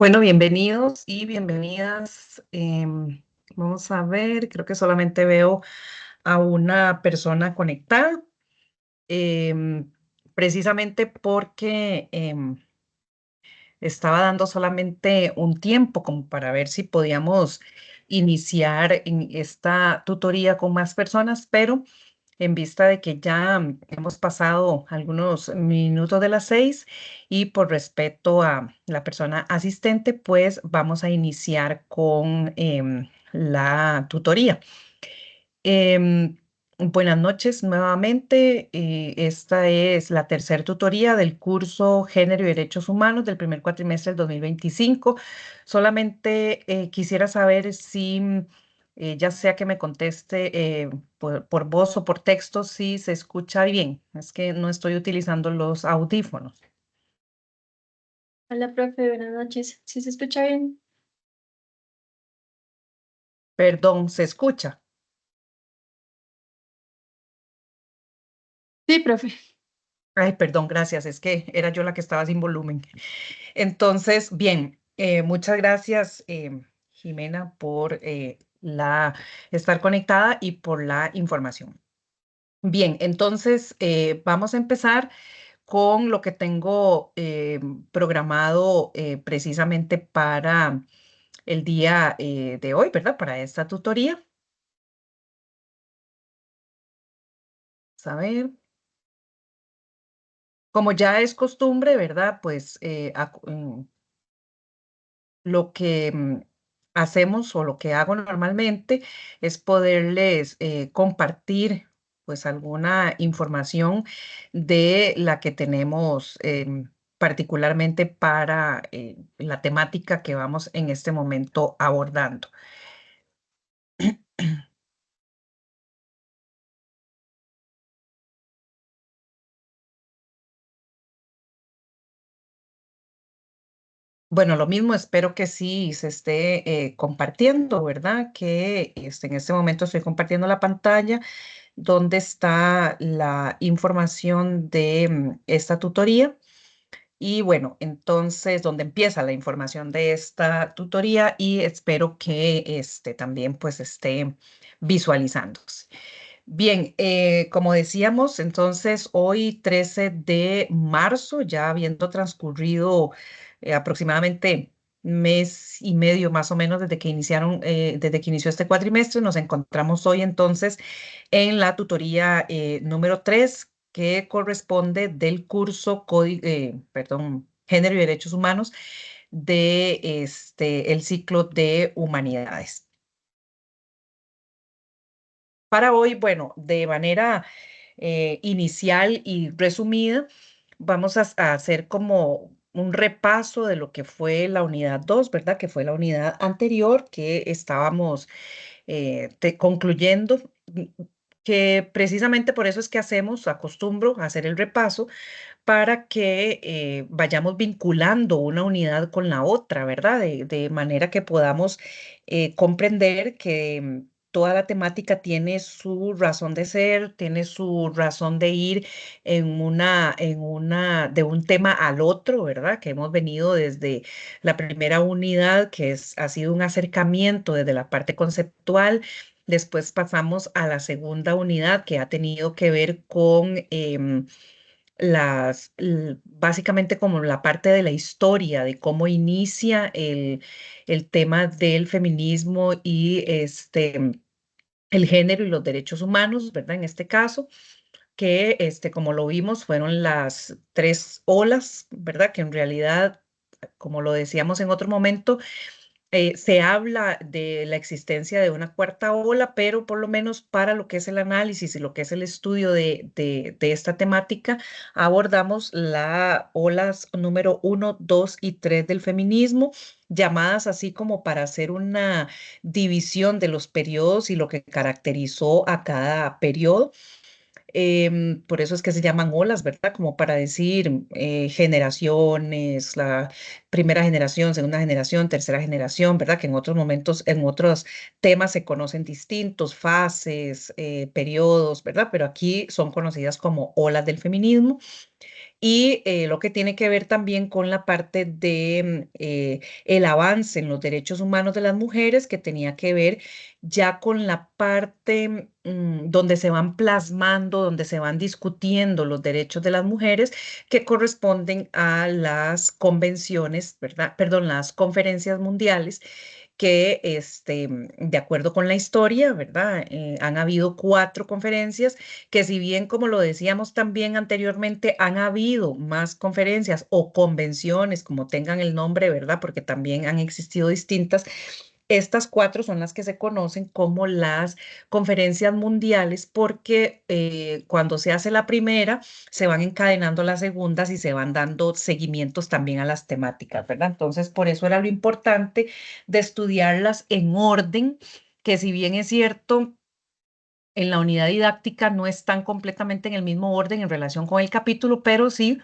Bueno, bienvenidos y bienvenidas. Vamos a ver, creo que solamente veo a una persona conectada, em, precisamente porque estaba dando solamente un tiempo como para ver si podíamos iniciar en esta tutoría con más personas, pero en vista de que ya hemos pasado algunos minutos de las 6 y por respeto a la persona asistente, pues vamos a iniciar con la tutoría. Em, Buenas noches nuevamente. Esta es la tercera tutoría del curso Género y Derechos Humanos del primer cuatrimestre del 2025. Solamente quisiera saber si, ya sea que me conteste por voz o por texto, si se escucha bien. Es que no estoy utilizando los audífonos. Hola, profe, buenas noches. ¿Sí se escucha bien? Perdón, ¿se escucha? Sí, profe. Ay, perdón, gracias. Es que era yo la que estaba sin volumen. Entonces, bien, muchas gracias, Jimena, por estar conectada y por la información. Bien, entonces vamos a empezar con lo que tengo programado precisamente para el día de hoy, ¿verdad? Para esta tutoría. Vamos a ver. Como ya es costumbre, ¿verdad? Pues lo que hacemos o lo que hago normalmente es poderles compartir pues alguna información de la que tenemos particularmente para la temática que vamos en este momento abordando. Bueno, lo mismo, espero que sí se esté compartiendo, ¿verdad? Que en este momento estoy compartiendo la pantalla donde está la información de esta tutoría. Y bueno, entonces, donde empieza la información de esta tutoría y espero que también pues esté visualizándose. Bien, como decíamos, entonces hoy 13 de marzo, ya habiendo transcurrido aproximadamente mes y medio más o menos desde que inició este cuatrimestre, nos encontramos hoy entonces en la tutoría número 3 que corresponde del curso Género y Derechos Humanos de el ciclo de humanidades. Para hoy, bueno, de manera inicial y resumida, vamos a hacer como un repaso de lo que fue la unidad 2, ¿verdad? Que fue la unidad anterior que estábamos concluyendo, que precisamente por eso es que acostumbro a hacer el repaso para que vayamos vinculando una unidad con la otra, ¿verdad? De manera que podamos comprender que toda la temática tiene su razón de ser, tiene su razón de ir de un tema al otro, ¿verdad? Que hemos venido desde la primera unidad, ha sido un acercamiento desde la parte conceptual. Después pasamos a la segunda unidad que ha tenido que ver con básicamente como la parte de la historia, de cómo inicia el tema del feminismo y el género y los derechos humanos, ¿verdad? En este caso, que como lo vimos, fueron las tres olas, ¿verdad? Que en realidad, como lo decíamos en otro momento, se habla de la existencia de una cuarta ola, pero por lo menos para lo que es el análisis y lo que es el estudio de esta temática, abordamos las olas número 1, 2 y 3 del feminismo, llamadas así como para hacer una división de los periodos y lo que caracterizó a cada periodo. Por eso es que se llaman olas, ¿verdad? Como para decir generaciones, la primera generación, segunda generación, tercera generación, ¿verdad? Que en otros momentos, en otros temas se conocen distintos, fases, periodos, ¿verdad? Pero aquí son conocidas como olas del feminismo. y lo que tiene que ver también con la parte de el avance en los derechos humanos de las mujeres, que tenía que ver ya con la parte donde se van plasmando, donde se van discutiendo los derechos de las mujeres que corresponden a las convenciones, ¿verdad? Perdón, las conferencias mundiales que, de acuerdo con la historia, ¿verdad? Han habido 4 conferencias que, si bien, como lo decíamos también anteriormente, han habido más conferencias o convenciones, como tengan el nombre, ¿verdad? Porque también han existido distintas. Estas 4 son las que se conocen como las conferencias mundiales, porque cuando se hace la primera, se van encadenando las segundas y se van dando seguimientos también a las temáticas, ¿verdad? Entonces, por eso era lo importante de estudiarlas en orden, que, si bien es cierto, en la unidad didáctica no están completamente en el mismo orden en relación con el capítulo, pero sí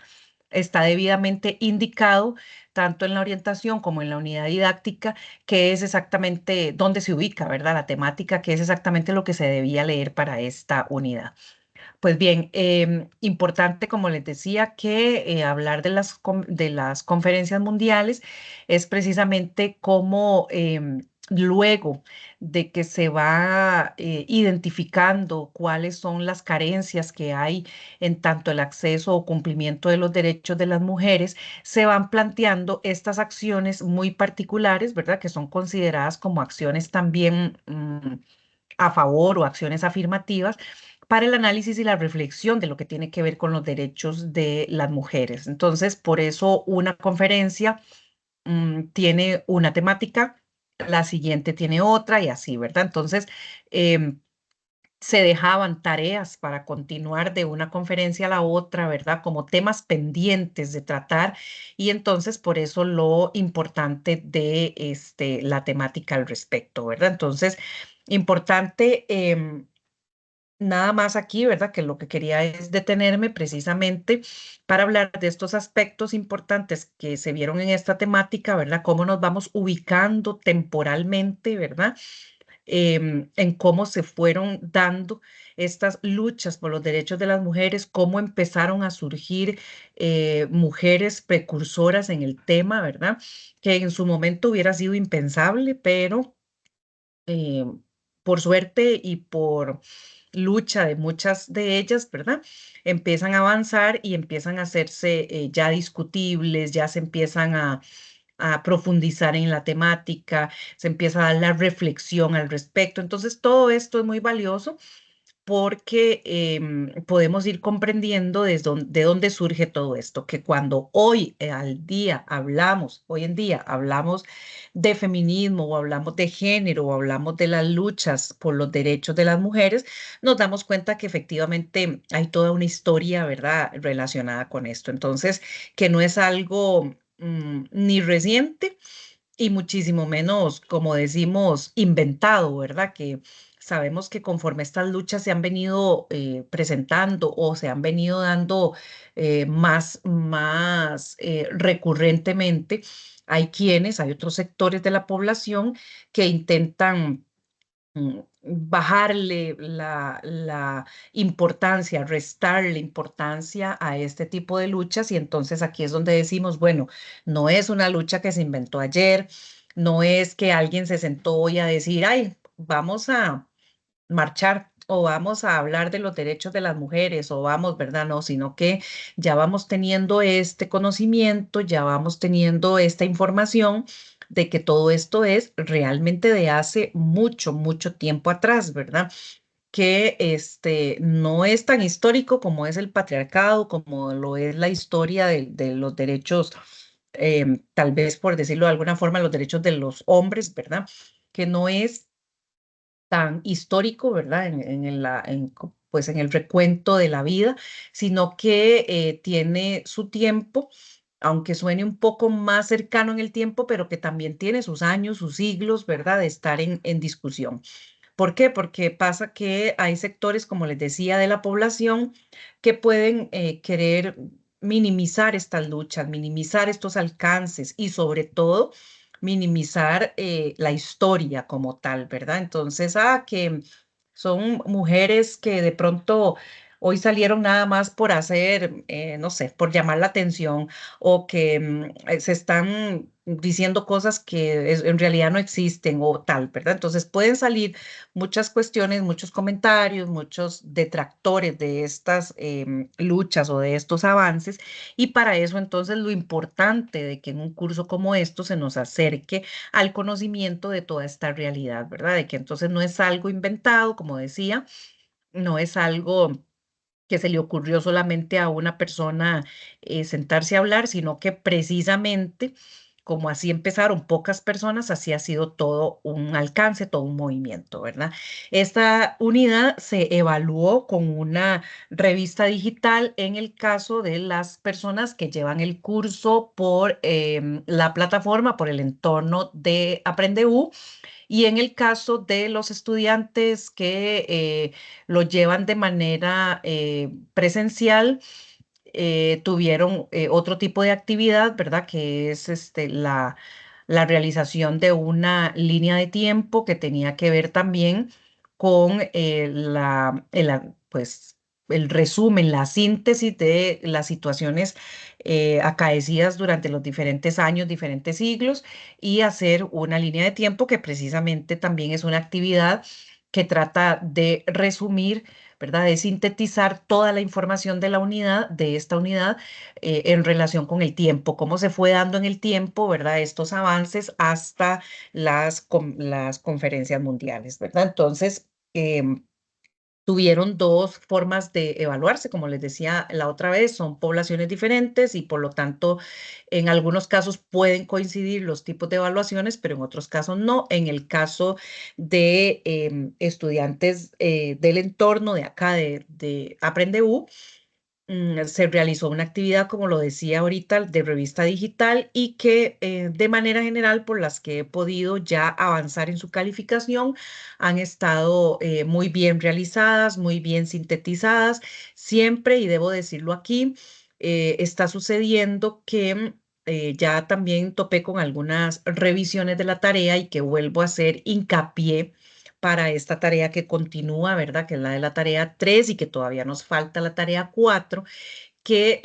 está debidamente indicado, tanto en la orientación como en la unidad didáctica, que es exactamente dónde se ubica, ¿verdad? La temática, que es exactamente lo que se debía leer para esta unidad. Pues bien, importante, como les decía, que hablar de de las conferencias mundiales es precisamente cómo, luego de que se va identificando cuáles son las carencias que hay en tanto el acceso o cumplimiento de los derechos de las mujeres, se van planteando estas acciones muy particulares, ¿verdad? Que son consideradas como acciones también a favor o acciones afirmativas para el análisis y la reflexión de lo que tiene que ver con los derechos de las mujeres. Entonces, por eso una conferencia tiene una temática, la siguiente tiene otra y así, ¿verdad? Entonces, em, se dejaban tareas para continuar de una conferencia a la otra, ¿verdad? Como temas pendientes de tratar, y entonces por eso lo importante de la temática al respecto, ¿verdad? Entonces, importante. Nada más aquí, ¿verdad? Que lo que quería es detenerme precisamente para hablar de estos aspectos importantes que se vieron en esta temática, ¿verdad? Cómo nos vamos ubicando temporalmente, ¿verdad? En cómo se fueron dando estas luchas por los derechos de las mujeres, cómo empezaron a surgir mujeres precursoras en el tema, ¿verdad? Que en su momento hubiera sido impensable, pero eh, por suerte y por lucha de muchas de ellas, ¿verdad? Empiezan a avanzar y empiezan a hacerse ya discutibles, ya se empiezan a profundizar en la temática, se empieza a dar la reflexión al respecto. Entonces, todo esto es muy valioso porque podemos ir comprendiendo de dónde surge todo esto, que cuando hoy en día hablamos de feminismo o hablamos de género o hablamos de las luchas por los derechos de las mujeres, nos damos cuenta que efectivamente hay toda una historia, ¿verdad?, relacionada con esto. Entonces, que no es algo ni reciente y muchísimo menos, como decimos, inventado, ¿verdad? Que sabemos que conforme estas luchas se han venido presentando o se han venido dando más recurrentemente, hay otros sectores de la población que intentan bajarle la importancia, restarle importancia a este tipo de luchas, y entonces aquí es donde decimos, bueno, no es una lucha que se inventó ayer, no es que alguien se sentó hoy a decir, ay, vamos a marchar o vamos a hablar de los derechos de las mujeres o vamos, ¿verdad? No, sino que ya vamos teniendo este conocimiento, ya vamos teniendo esta información de que todo esto es realmente de hace mucho, mucho tiempo atrás, ¿verdad? Que no es tan histórico como es el patriarcado, como lo es la historia de los derechos, tal vez por decirlo de alguna forma, los derechos de los hombres, ¿verdad? Que no es tan histórico, ¿verdad? Pues en el recuento de la vida, sino que tiene su tiempo, aunque suene un poco más cercano en el tiempo, pero que también tiene sus años, sus siglos, ¿verdad? De estar en discusión. ¿Por qué? Porque pasa que hay sectores, como les decía, de la población que pueden querer minimizar estas luchas, minimizar estos alcances y sobre todo minimizar la historia como tal, ¿verdad? Entonces, que son mujeres que de pronto hoy salieron nada más por hacer, no sé, por llamar la atención o que se están diciendo cosas que en realidad no existen o tal, ¿verdad? Entonces pueden salir muchas cuestiones, muchos comentarios, muchos detractores de estas luchas o de estos avances y para eso entonces lo importante de que en un curso como esto se nos acerque al conocimiento de toda esta realidad, ¿verdad? De que entonces no es algo inventado, como decía, no es algo que se le ocurrió solamente a una persona sentarse a hablar, sino que precisamente como así empezaron pocas personas, así ha sido todo un alcance, todo un movimiento, ¿verdad? Esta unidad se evaluó con una revista digital en el caso de las personas que llevan el curso por la plataforma, por el entorno de AprendeU y en el caso de los estudiantes que lo llevan de manera presencial, tuvieron otro tipo de actividad, ¿verdad? Que es la realización de una línea de tiempo que tenía que ver también con pues, el resumen, la síntesis de las situaciones acaecidas durante los diferentes años, diferentes siglos, y hacer una línea de tiempo que precisamente también es una actividad que trata de resumir, ¿verdad? De sintetizar toda la información de la unidad, de esta unidad, en relación con el tiempo, cómo se fue dando en el tiempo, ¿verdad? Estos avances hasta las conferencias mundiales, ¿verdad? Entonces, tuvieron dos formas de evaluarse, como les decía la otra vez, son poblaciones diferentes y por lo tanto en algunos casos pueden coincidir los tipos de evaluaciones, pero en otros casos no. En el caso de estudiantes del entorno de acá de AprendeU, se realizó una actividad, como lo decía ahorita, de revista digital y que de manera general, por las que he podido ya avanzar en su calificación, han estado muy bien realizadas, muy bien sintetizadas. Siempre, y debo decirlo aquí, está sucediendo que ya también topé con algunas revisiones de la tarea y que vuelvo a hacer hincapié para esta tarea que continúa, ¿verdad? Que es la de la tarea 3 y que todavía nos falta la tarea 4, que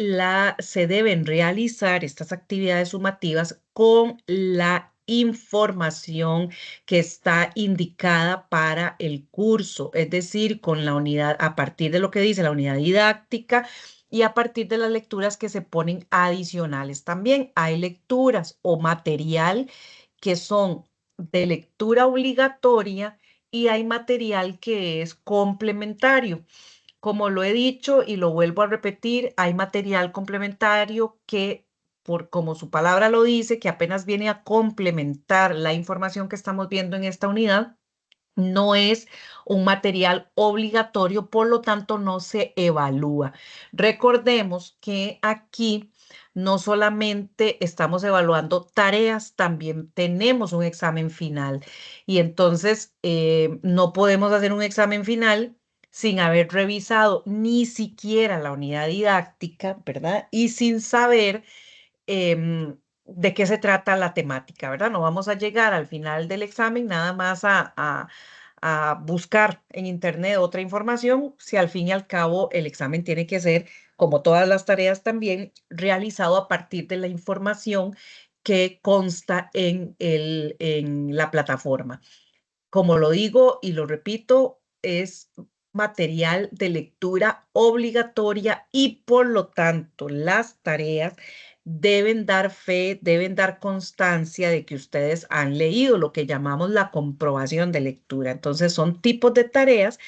se deben realizar estas actividades sumativas con la información que está indicada para el curso, es decir, con la unidad, a partir de lo que dice la unidad didáctica y a partir de las lecturas que se ponen adicionales. También hay lecturas o material que son de lectura obligatoria y hay material que es complementario. Como lo he dicho y lo vuelvo a repetir, hay material complementario que, como su palabra lo dice, que apenas viene a complementar la información que estamos viendo en esta unidad. No es un material obligatorio, por lo tanto no se evalúa. Recordemos que aquí no solamente estamos evaluando tareas, también tenemos un examen final y entonces no podemos hacer un examen final sin haber revisado ni siquiera la unidad didáctica, ¿verdad? Y sin saber de qué se trata la temática, ¿verdad? No vamos a llegar al final del examen nada más a buscar en internet otra información, si al fin y al cabo el examen tiene que ser, como todas las tareas también, realizado a partir de la información que consta en la plataforma. Como lo digo y lo repito, es material de lectura obligatoria y por lo tanto las tareas deben dar fe, deben dar constancia de que ustedes han leído lo que llamamos la comprobación de lectura. Entonces son tipos de tareas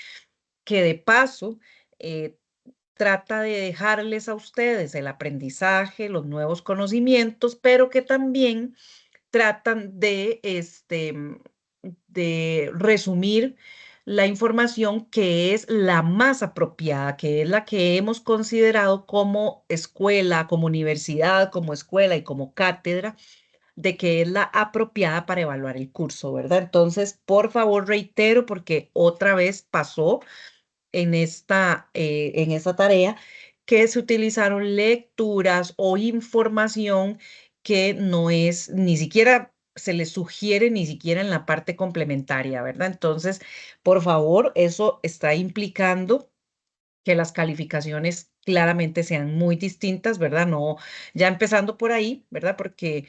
que de paso eh, trata de dejarles a ustedes el aprendizaje, los nuevos conocimientos, pero que también tratan de resumir la información que es la más apropiada, que es la que hemos considerado como escuela, como universidad, como escuela y como cátedra, de que es la apropiada para evaluar el curso, ¿verdad? Entonces, por favor, reitero, porque otra vez pasó en esta tarea, que se utilizaron lecturas o información que no es, ni siquiera se les sugiere, ni siquiera en la parte complementaria, ¿verdad? Entonces, por favor, eso está implicando que las calificaciones claramente sean muy distintas, ¿verdad? No, ya empezando por ahí, ¿verdad? Porque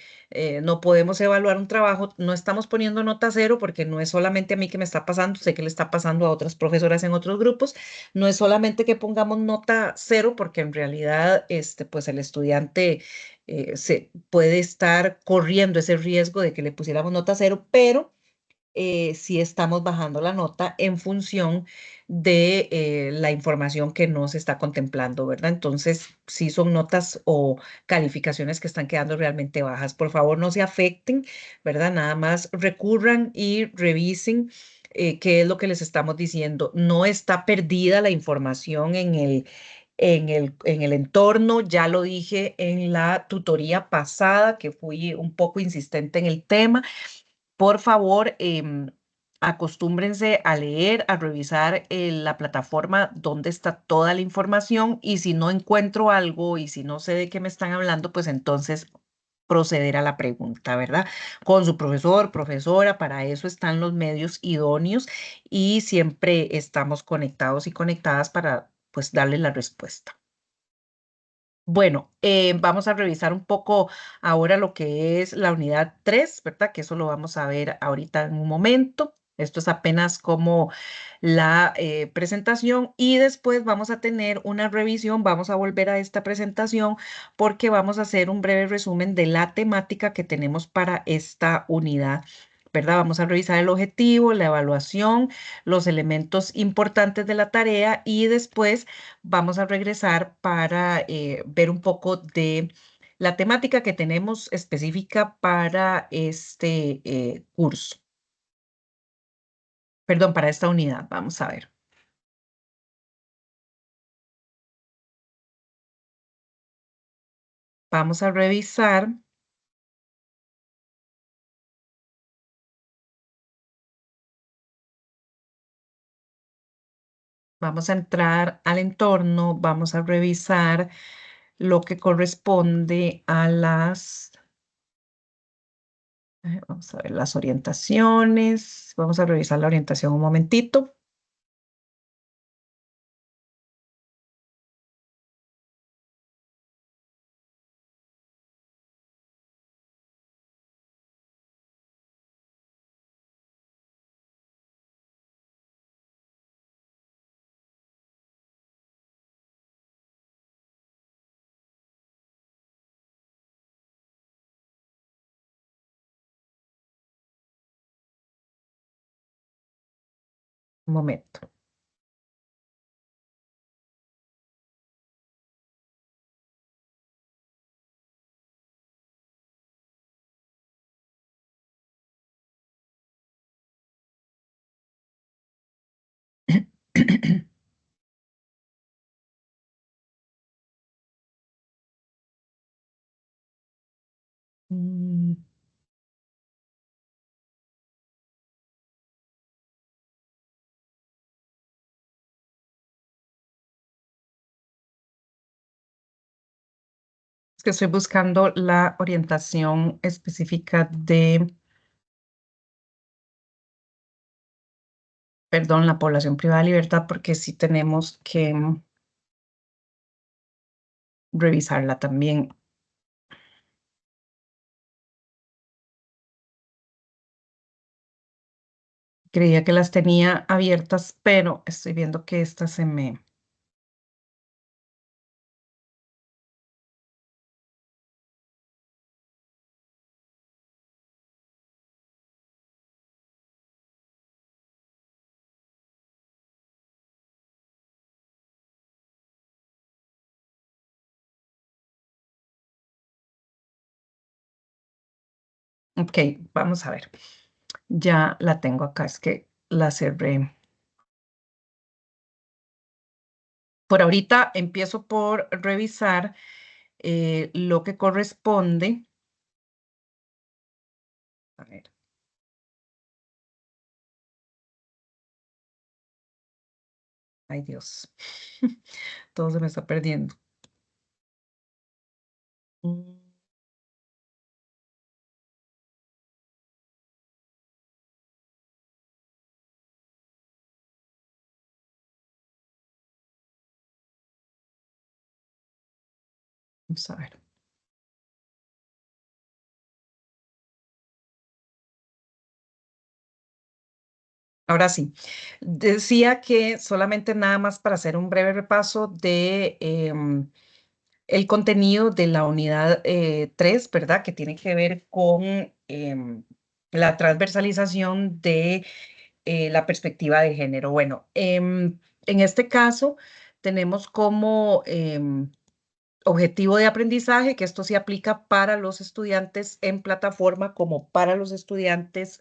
no podemos evaluar un trabajo, no estamos poniendo nota cero porque no es solamente a mí que me está pasando, sé que le está pasando a otras profesoras en otros grupos, no es solamente que pongamos nota cero porque en realidad, pues el estudiante se puede estar corriendo ese riesgo de que le pusiéramos nota cero, pero si estamos bajando la nota en función de la información que no se está contemplando, ¿verdad? Entonces, si son notas o calificaciones que están quedando realmente bajas, por favor no se afecten, ¿verdad? Nada más recurran y revisen. ¿Qué es lo que les estamos diciendo? No está perdida la información en el entorno, ya lo dije en la tutoría pasada, que fui un poco insistente en el tema. Por favor, acostúmbrense a leer, a revisar la plataforma donde está toda la información y si no encuentro algo y si no sé de qué me están hablando, pues entonces proceder a la pregunta, ¿verdad? Con su profesor, profesora, para eso están los medios idóneos y siempre estamos conectados y conectadas para pues darle la respuesta. Bueno, vamos a revisar un poco ahora lo que es la unidad 3, ¿verdad? Que eso lo vamos a ver ahorita en un momento. Esto es apenas como la presentación y después vamos a tener una revisión, vamos a volver a esta presentación porque vamos a hacer un breve resumen de la temática que tenemos para esta unidad, ¿verdad? Vamos a revisar el objetivo, la evaluación, los elementos importantes de la tarea y después vamos a regresar para ver un poco de la temática que tenemos específica para este curso, perdón, para esta unidad. Vamos a ver. Vamos a revisar, vamos a entrar al entorno, vamos a revisar lo que corresponde a vamos a ver las orientaciones, vamos a revisar la orientación un momentito. Un momento. Mm, Es que estoy buscando la orientación específica de, perdón, la población privada de libertad, porque sí tenemos que revisarla también. Creía que las tenía abiertas, pero estoy viendo que esta se me... Ok, vamos a ver. Ya la tengo acá, es que la cerré. Por ahorita empiezo por revisar lo que corresponde. A ver, ay Dios, todo se me está perdiendo. Mm, Vamos a ver. Ahora sí, decía que solamente nada más para hacer un breve repaso de el contenido de la unidad 3, ¿verdad? Que tiene que ver con la transversalización de la perspectiva de género. Bueno, en este caso tenemos como objetivo de aprendizaje que esto se aplica para los estudiantes en plataforma como para los estudiantes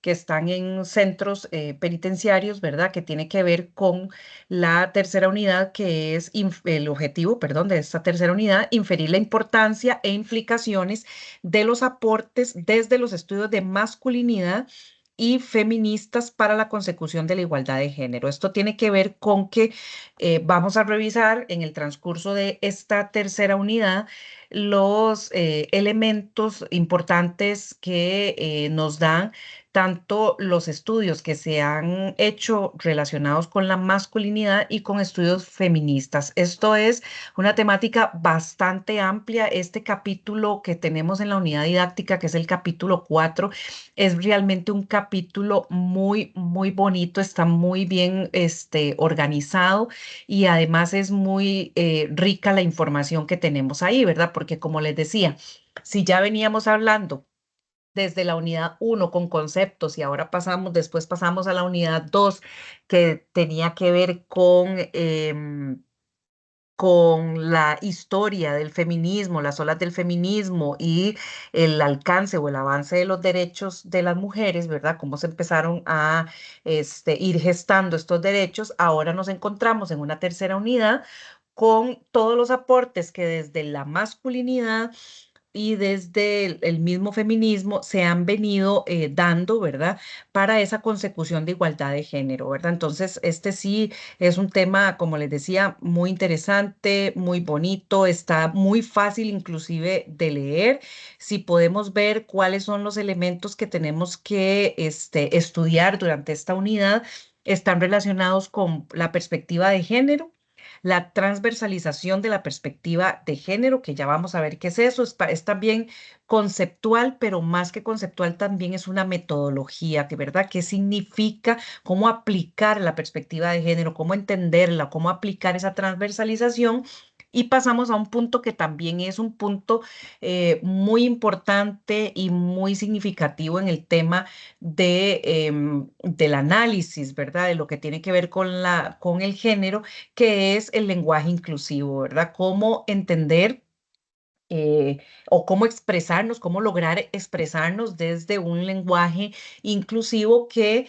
que están en centros penitenciarios, ¿verdad? Que tiene que ver con la tercera unidad, que es el objetivo, perdón, de esta tercera unidad, inferir la importancia e implicaciones de los aportes desde los estudios de masculinidad y feministas para la consecución de la igualdad de género. Esto tiene que ver con que vamos a revisar en el transcurso de esta tercera unidad los elementos importantes que nos dan tanto los estudios que se han hecho relacionados con la masculinidad y con estudios feministas. Esto es una temática bastante amplia. Este capítulo que tenemos en la unidad didáctica, que es el capítulo 4, es realmente un capítulo muy bonito, está muy bien organizado y además es muy rica la información que tenemos ahí, ¿verdad? Porque como les decía, si ya veníamos hablando desde la unidad 1 con conceptos y ahora después pasamos a la unidad 2 que tenía que ver con la historia del feminismo, las olas del feminismo y el alcance o el avance de los derechos de las mujeres, ¿verdad? Cómo se empezaron a ir gestando estos derechos. Ahora nos encontramos en una tercera unidad con todos los aportes que desde la masculinidad y desde el mismo feminismo se han venido dando, ¿verdad? Para esa consecución de igualdad de género, ¿verdad? Entonces, este sí es un tema, como les decía, muy interesante, muy bonito, está muy fácil inclusive de leer. Si podemos ver cuáles son los elementos que tenemos que estudiar durante esta unidad, están relacionados con la perspectiva de género, la transversalización de la perspectiva de género, que ya vamos a ver qué es eso, es también conceptual, pero más que conceptual también es una metodología, que verdad, qué significa, cómo aplicar la perspectiva de género, cómo entenderla, cómo aplicar esa transversalización. Y pasamos a un punto que también es un punto muy importante y muy significativo en el tema del análisis, ¿verdad? De lo que tiene que ver con el género, que es el lenguaje inclusivo, ¿verdad? Cómo entender eh, o cómo expresarnos, cómo lograr expresarnos desde un lenguaje inclusivo que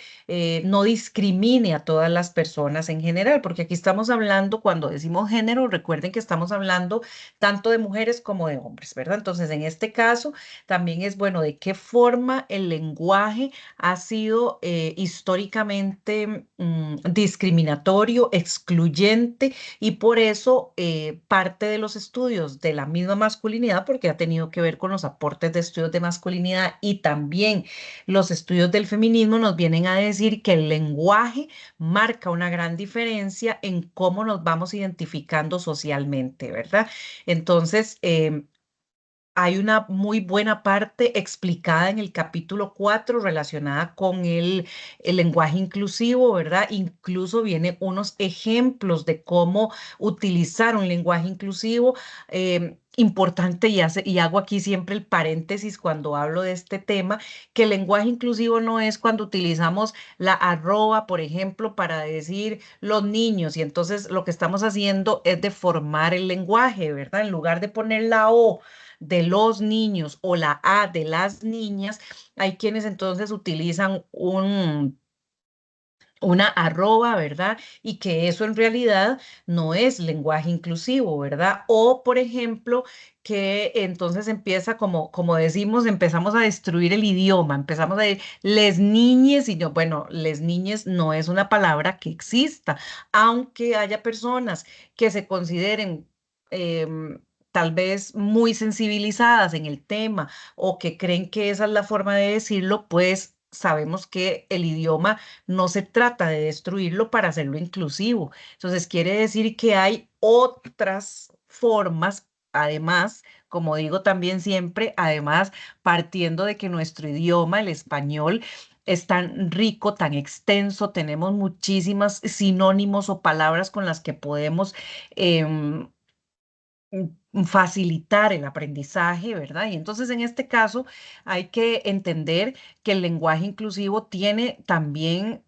no discrimine a todas las personas en general, porque aquí estamos hablando, cuando decimos género, recuerden que estamos hablando tanto de mujeres como de hombres, ¿verdad? Entonces, en este caso, también es bueno de qué forma el lenguaje ha sido históricamente discriminatorio, excluyente, y por eso parte de los estudios de la misma masculinidad, porque ha tenido que ver con los aportes de estudios de masculinidad y también los estudios del feminismo, nos vienen a decir que el lenguaje marca una gran diferencia en cómo nos vamos identificando socialmente, ¿verdad? Entonces, hay una muy buena parte explicada en el capítulo 4 relacionada con el lenguaje inclusivo, ¿verdad? Incluso vienen unos ejemplos de cómo utilizar un lenguaje inclusivo. Importante y hago aquí siempre el paréntesis cuando hablo de este tema, que el lenguaje inclusivo no es cuando utilizamos la arroba, por ejemplo, para decir los niños y entonces lo que estamos haciendo es deformar el lenguaje, ¿verdad? En lugar de poner la O de los niños o la A de las niñas, hay quienes entonces utilizan una arroba, ¿verdad? Y que eso en realidad no es lenguaje inclusivo, ¿verdad? O, por ejemplo, que entonces empieza, como decimos, empezamos a destruir el idioma, empezamos a decir les niñes y yo, bueno, les niñes no es una palabra que exista, aunque haya personas que se consideren tal vez muy sensibilizadas en el tema o que creen que esa es la forma de decirlo, pues sabemos que el idioma no se trata de destruirlo para hacerlo inclusivo. Entonces, quiere decir que hay otras formas además, como digo también siempre, además partiendo de que nuestro idioma, el español, es tan rico, tan extenso, tenemos muchísimas sinónimos o palabras con las que podemos em, facilitar el aprendizaje, ¿verdad? Y entonces en este caso hay que entender que el lenguaje inclusivo tiene también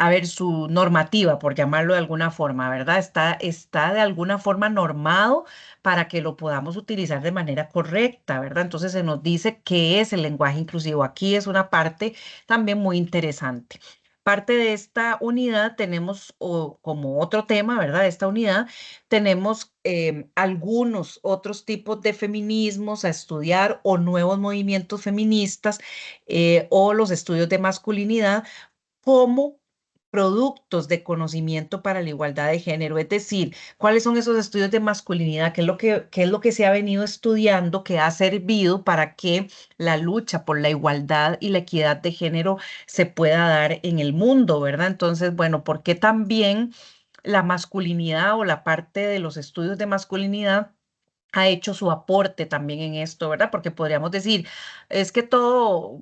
a ver, su normativa, por llamarlo de alguna forma, ¿verdad? Está de alguna forma normado para que lo podamos utilizar de manera correcta, ¿verdad? Entonces se nos dice qué es el lenguaje inclusivo. Aquí es una parte también muy interesante. Parte de esta unidad tenemos, o como otro tema, ¿verdad? De esta unidad tenemos algunos otros tipos de feminismos a estudiar o nuevos movimientos feministas o los estudios de masculinidad como productos de conocimiento para la igualdad de género, es decir, cuáles son esos estudios de masculinidad, qué es lo que se ha venido estudiando, que ha servido para que la lucha por la igualdad y la equidad de género se pueda dar en el mundo, ¿verdad? Entonces, bueno, ¿por qué también la masculinidad o la parte de los estudios de masculinidad ha hecho su aporte también en esto, ¿verdad? Porque podríamos decir, es que todo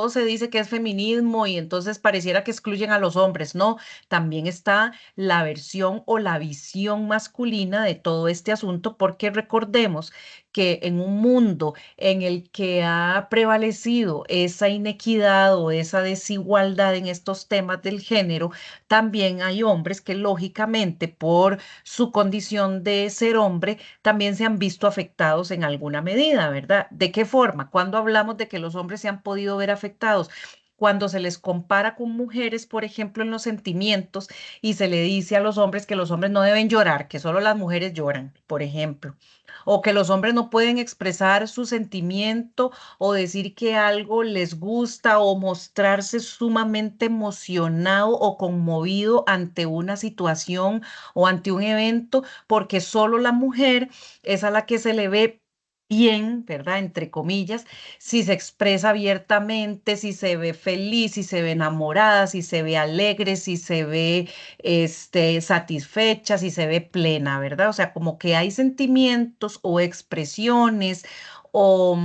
se dice que es feminismo y entonces pareciera que excluyen a los hombres, ¿no? También está la versión o la visión masculina de todo este asunto, porque recordemos que en un mundo en el que ha prevalecido esa inequidad o esa desigualdad en estos temas del género, también hay hombres que lógicamente por su condición de ser hombre, también se han visto afectados en alguna medida, ¿verdad? ¿De qué forma? Cuando hablamos de que los hombres se han podido ver afectados, cuando se les compara con mujeres, por ejemplo, en los sentimientos y se le dice a los hombres que los hombres no deben llorar, que solo las mujeres lloran, por ejemplo, o que los hombres no pueden expresar su sentimiento o decir que algo les gusta o mostrarse sumamente emocionado o conmovido ante una situación o ante un evento, porque solo la mujer es a la que se le ve bien, ¿verdad? Entre comillas, si se expresa abiertamente, si se ve feliz, si se ve enamorada, si se ve alegre, si se ve satisfecha, si se ve plena, ¿verdad? O sea, como que hay sentimientos o expresiones o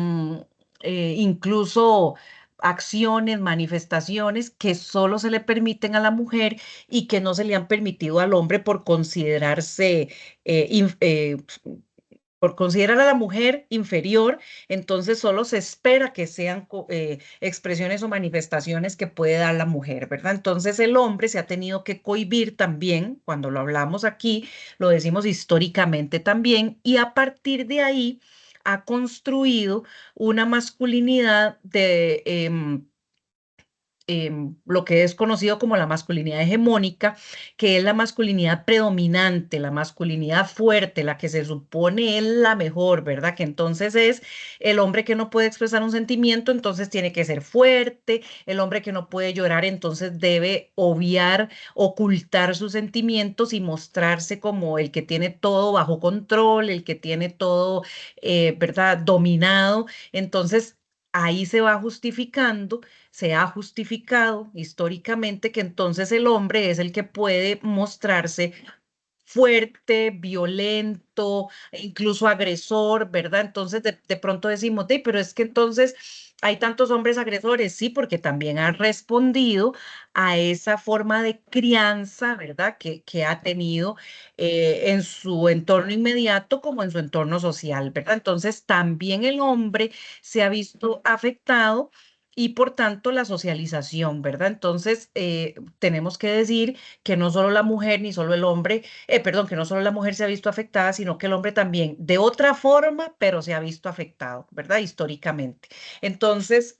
incluso acciones, manifestaciones que solo se le permiten a la mujer y que no se le han permitido al hombre por considerarse por considerar a la mujer inferior, entonces solo se espera que sean expresiones o manifestaciones que puede dar la mujer, ¿verdad? Entonces el hombre se ha tenido que cohibir también, cuando lo hablamos aquí, lo decimos históricamente también, y a partir de ahí ha construido una masculinidad lo que es conocido como la masculinidad hegemónica, que es la masculinidad predominante, la masculinidad fuerte, la que se supone es la mejor, ¿verdad? Que entonces es el hombre que no puede expresar un sentimiento, entonces tiene que ser fuerte, el hombre que no puede llorar, entonces debe obviar, ocultar sus sentimientos y mostrarse como el que tiene todo bajo control, el que tiene todo, ¿verdad? Dominado. Entonces, ahí se va justificando, se ha justificado históricamente que entonces el hombre es el que puede mostrarse fuerte, violento, incluso agresor, ¿verdad? Entonces de pronto decimos, pero es que entonces hay tantos hombres agresores, sí, porque también han respondido a esa forma de crianza, ¿verdad? Que ha tenido en su entorno inmediato como en su entorno social, ¿verdad? Entonces también el hombre se ha visto afectado. Y por tanto, la socialización, ¿verdad? Entonces, tenemos que decir que no solo la mujer ni solo el hombre perdón, que no solo la mujer se ha visto afectada, sino que el hombre también, de otra forma, pero se ha visto afectado, ¿verdad? Históricamente. Entonces,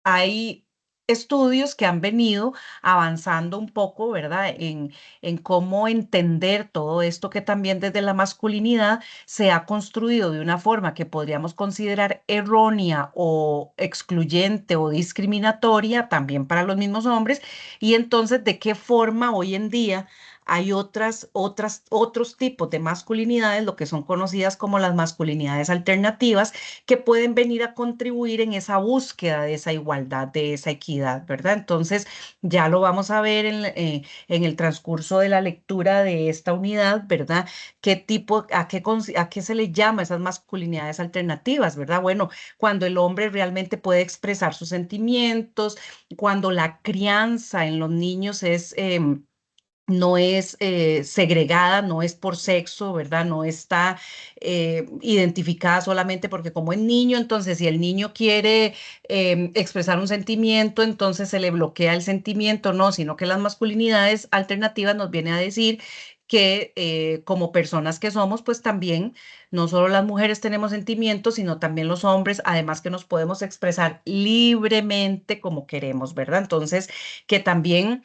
hay estudios que han venido avanzando un poco, ¿verdad? En cómo entender todo esto que también desde la masculinidad se ha construido de una forma que podríamos considerar errónea o excluyente o discriminatoria también para los mismos hombres. Y entonces, ¿de qué forma hoy en día hay otros tipos de masculinidades, lo que son conocidas como las masculinidades alternativas, que pueden venir a contribuir en esa búsqueda de esa igualdad, de esa equidad, ¿verdad? Entonces, ya lo vamos a ver en el transcurso de la lectura de esta unidad, ¿verdad? ¿Qué tipo, a qué se le llama esas masculinidades alternativas, ¿verdad? Bueno, cuando el hombre realmente puede expresar sus sentimientos, cuando la crianza en los niños no es segregada, no es por sexo, ¿verdad? No está identificada solamente porque como es niño, entonces si el niño quiere expresar un sentimiento, entonces se le bloquea el sentimiento, no, sino que las masculinidades alternativas nos viene a decir que como personas que somos, pues también no solo las mujeres tenemos sentimientos, sino también los hombres, además que nos podemos expresar libremente como queremos, ¿verdad? Entonces, que también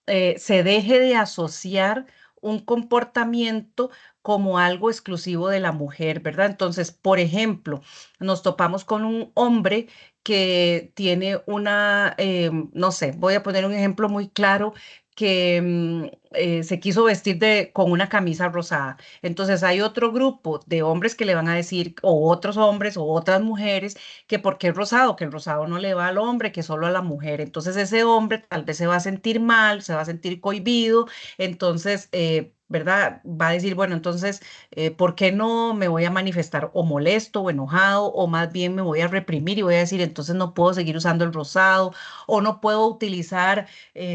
se deje de asociar un comportamiento como algo exclusivo de la mujer, ¿verdad? Entonces, por ejemplo, nos topamos con un hombre que tiene no sé, voy a poner un ejemplo muy claro, que se quiso vestir con una camisa rosada. Entonces hay otro grupo de hombres que le van a decir, o otros hombres o otras mujeres, que porque es rosado, que el rosado no le va al hombre, que solo a la mujer. Entonces ese hombre tal vez se va a sentir mal, se va a sentir cohibido, entonces, ¿verdad? Va a decir, bueno, entonces, ¿por qué no me voy a manifestar o molesto o enojado o más bien me voy a reprimir y voy a decir, entonces no puedo seguir usando el rosado o no puedo utilizar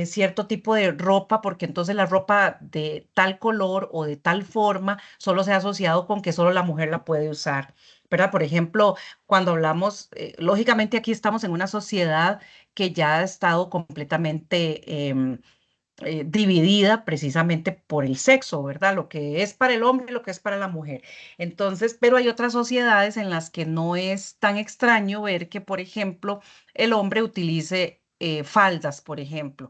cierto tipo de ropa porque entonces la ropa de tal color o de tal forma solo se ha asociado con que solo la mujer la puede usar? ¿Verdad? Por ejemplo, cuando hablamos, lógicamente aquí estamos en una sociedad que ya ha estado completamente dividida precisamente por el sexo, ¿verdad? Lo que es para el hombre y lo que es para la mujer. Entonces, pero hay otras sociedades en las que no es tan extraño ver que, por ejemplo, el hombre utilice faldas, por ejemplo.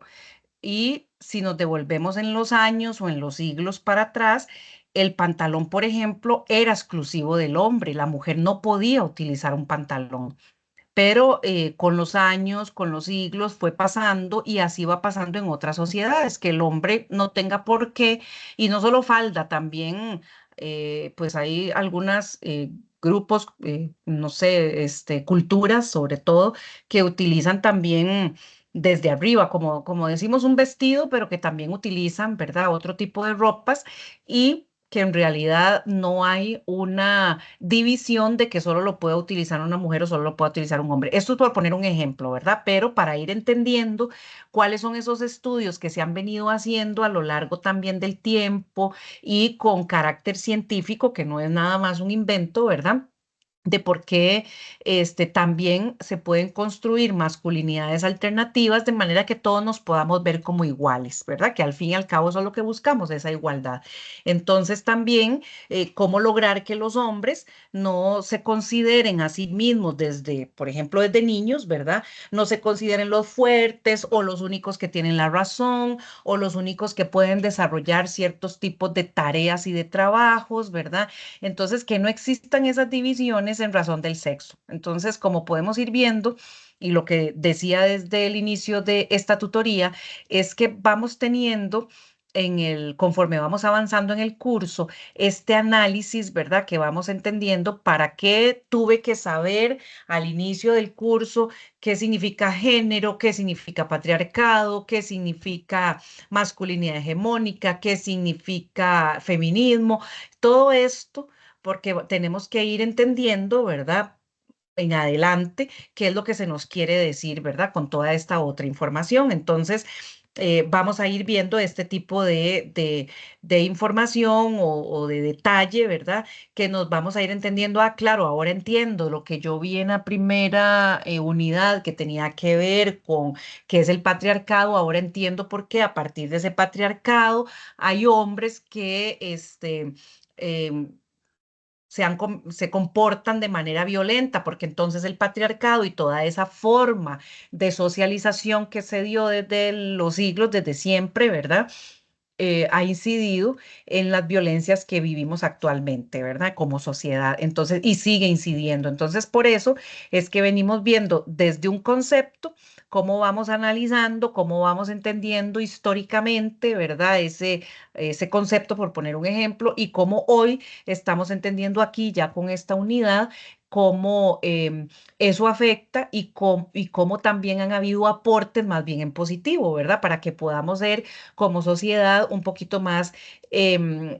Y si nos devolvemos en los años o en los siglos para atrás, el pantalón, por ejemplo, era exclusivo del hombre. La mujer no podía utilizar un pantalón. Pero con los años, con los siglos, fue pasando y así va pasando en otras sociedades, que el hombre no tenga por qué, y no solo falda, también pues hay algunos grupos, no sé, culturas sobre todo, que utilizan también desde arriba, como decimos, un vestido, pero que también utilizan, ¿verdad? Otro tipo de ropas y que en realidad no hay una división de que solo lo pueda utilizar una mujer o solo lo pueda utilizar un hombre. Esto es por poner un ejemplo, ¿verdad? Pero para ir entendiendo cuáles son esos estudios que se han venido haciendo a lo largo también del tiempo y con carácter científico, que no es nada más un invento, ¿verdad? De por qué también se pueden construir masculinidades alternativas de manera que todos nos podamos ver como iguales, ¿verdad? Que al fin y al cabo eso es lo que buscamos, esa igualdad. Entonces también, cómo lograr que los hombres no se consideren a sí mismos desde, por ejemplo, desde niños, ¿verdad? No se consideren los fuertes o los únicos que tienen la razón o los únicos que pueden desarrollar ciertos tipos de tareas y de trabajos, ¿verdad? Entonces, que no existan esas divisiones en razón del sexo. Entonces, como podemos ir viendo, y lo que decía desde el inicio de esta tutoría, es que vamos teniendo conforme vamos avanzando en el curso, este análisis, ¿verdad? Que vamos entendiendo para qué tuve que saber al inicio del curso qué significa género, qué significa patriarcado, qué significa masculinidad hegemónica, qué significa feminismo, todo esto porque tenemos que ir entendiendo, ¿verdad? En adelante, qué es lo que se nos quiere decir, ¿verdad? Con toda esta otra información. Entonces, vamos a ir viendo este tipo de información o de detalle, ¿verdad? Que nos vamos a ir entendiendo. Ah, claro, ahora entiendo lo que yo vi en la primera unidad que tenía que ver con qué es el patriarcado. Ahora entiendo por qué a partir de ese patriarcado hay hombres que, em, se comportan de manera violenta, porque entonces el patriarcado y toda esa forma de socialización que se dio desde los siglos, desde siempre, ¿verdad? ha incidido en las violencias que vivimos actualmente, ¿verdad? Como sociedad. Entonces, y sigue incidiendo. Entonces, por eso es que venimos viendo desde un concepto cómo vamos analizando, cómo vamos entendiendo históricamente, ¿verdad? Ese concepto, por poner un ejemplo, y cómo hoy estamos entendiendo aquí ya con esta unidad cómo eso afecta y cómo también han habido aportes más bien en positivo, ¿verdad? Para que podamos ser como sociedad un poquito más em,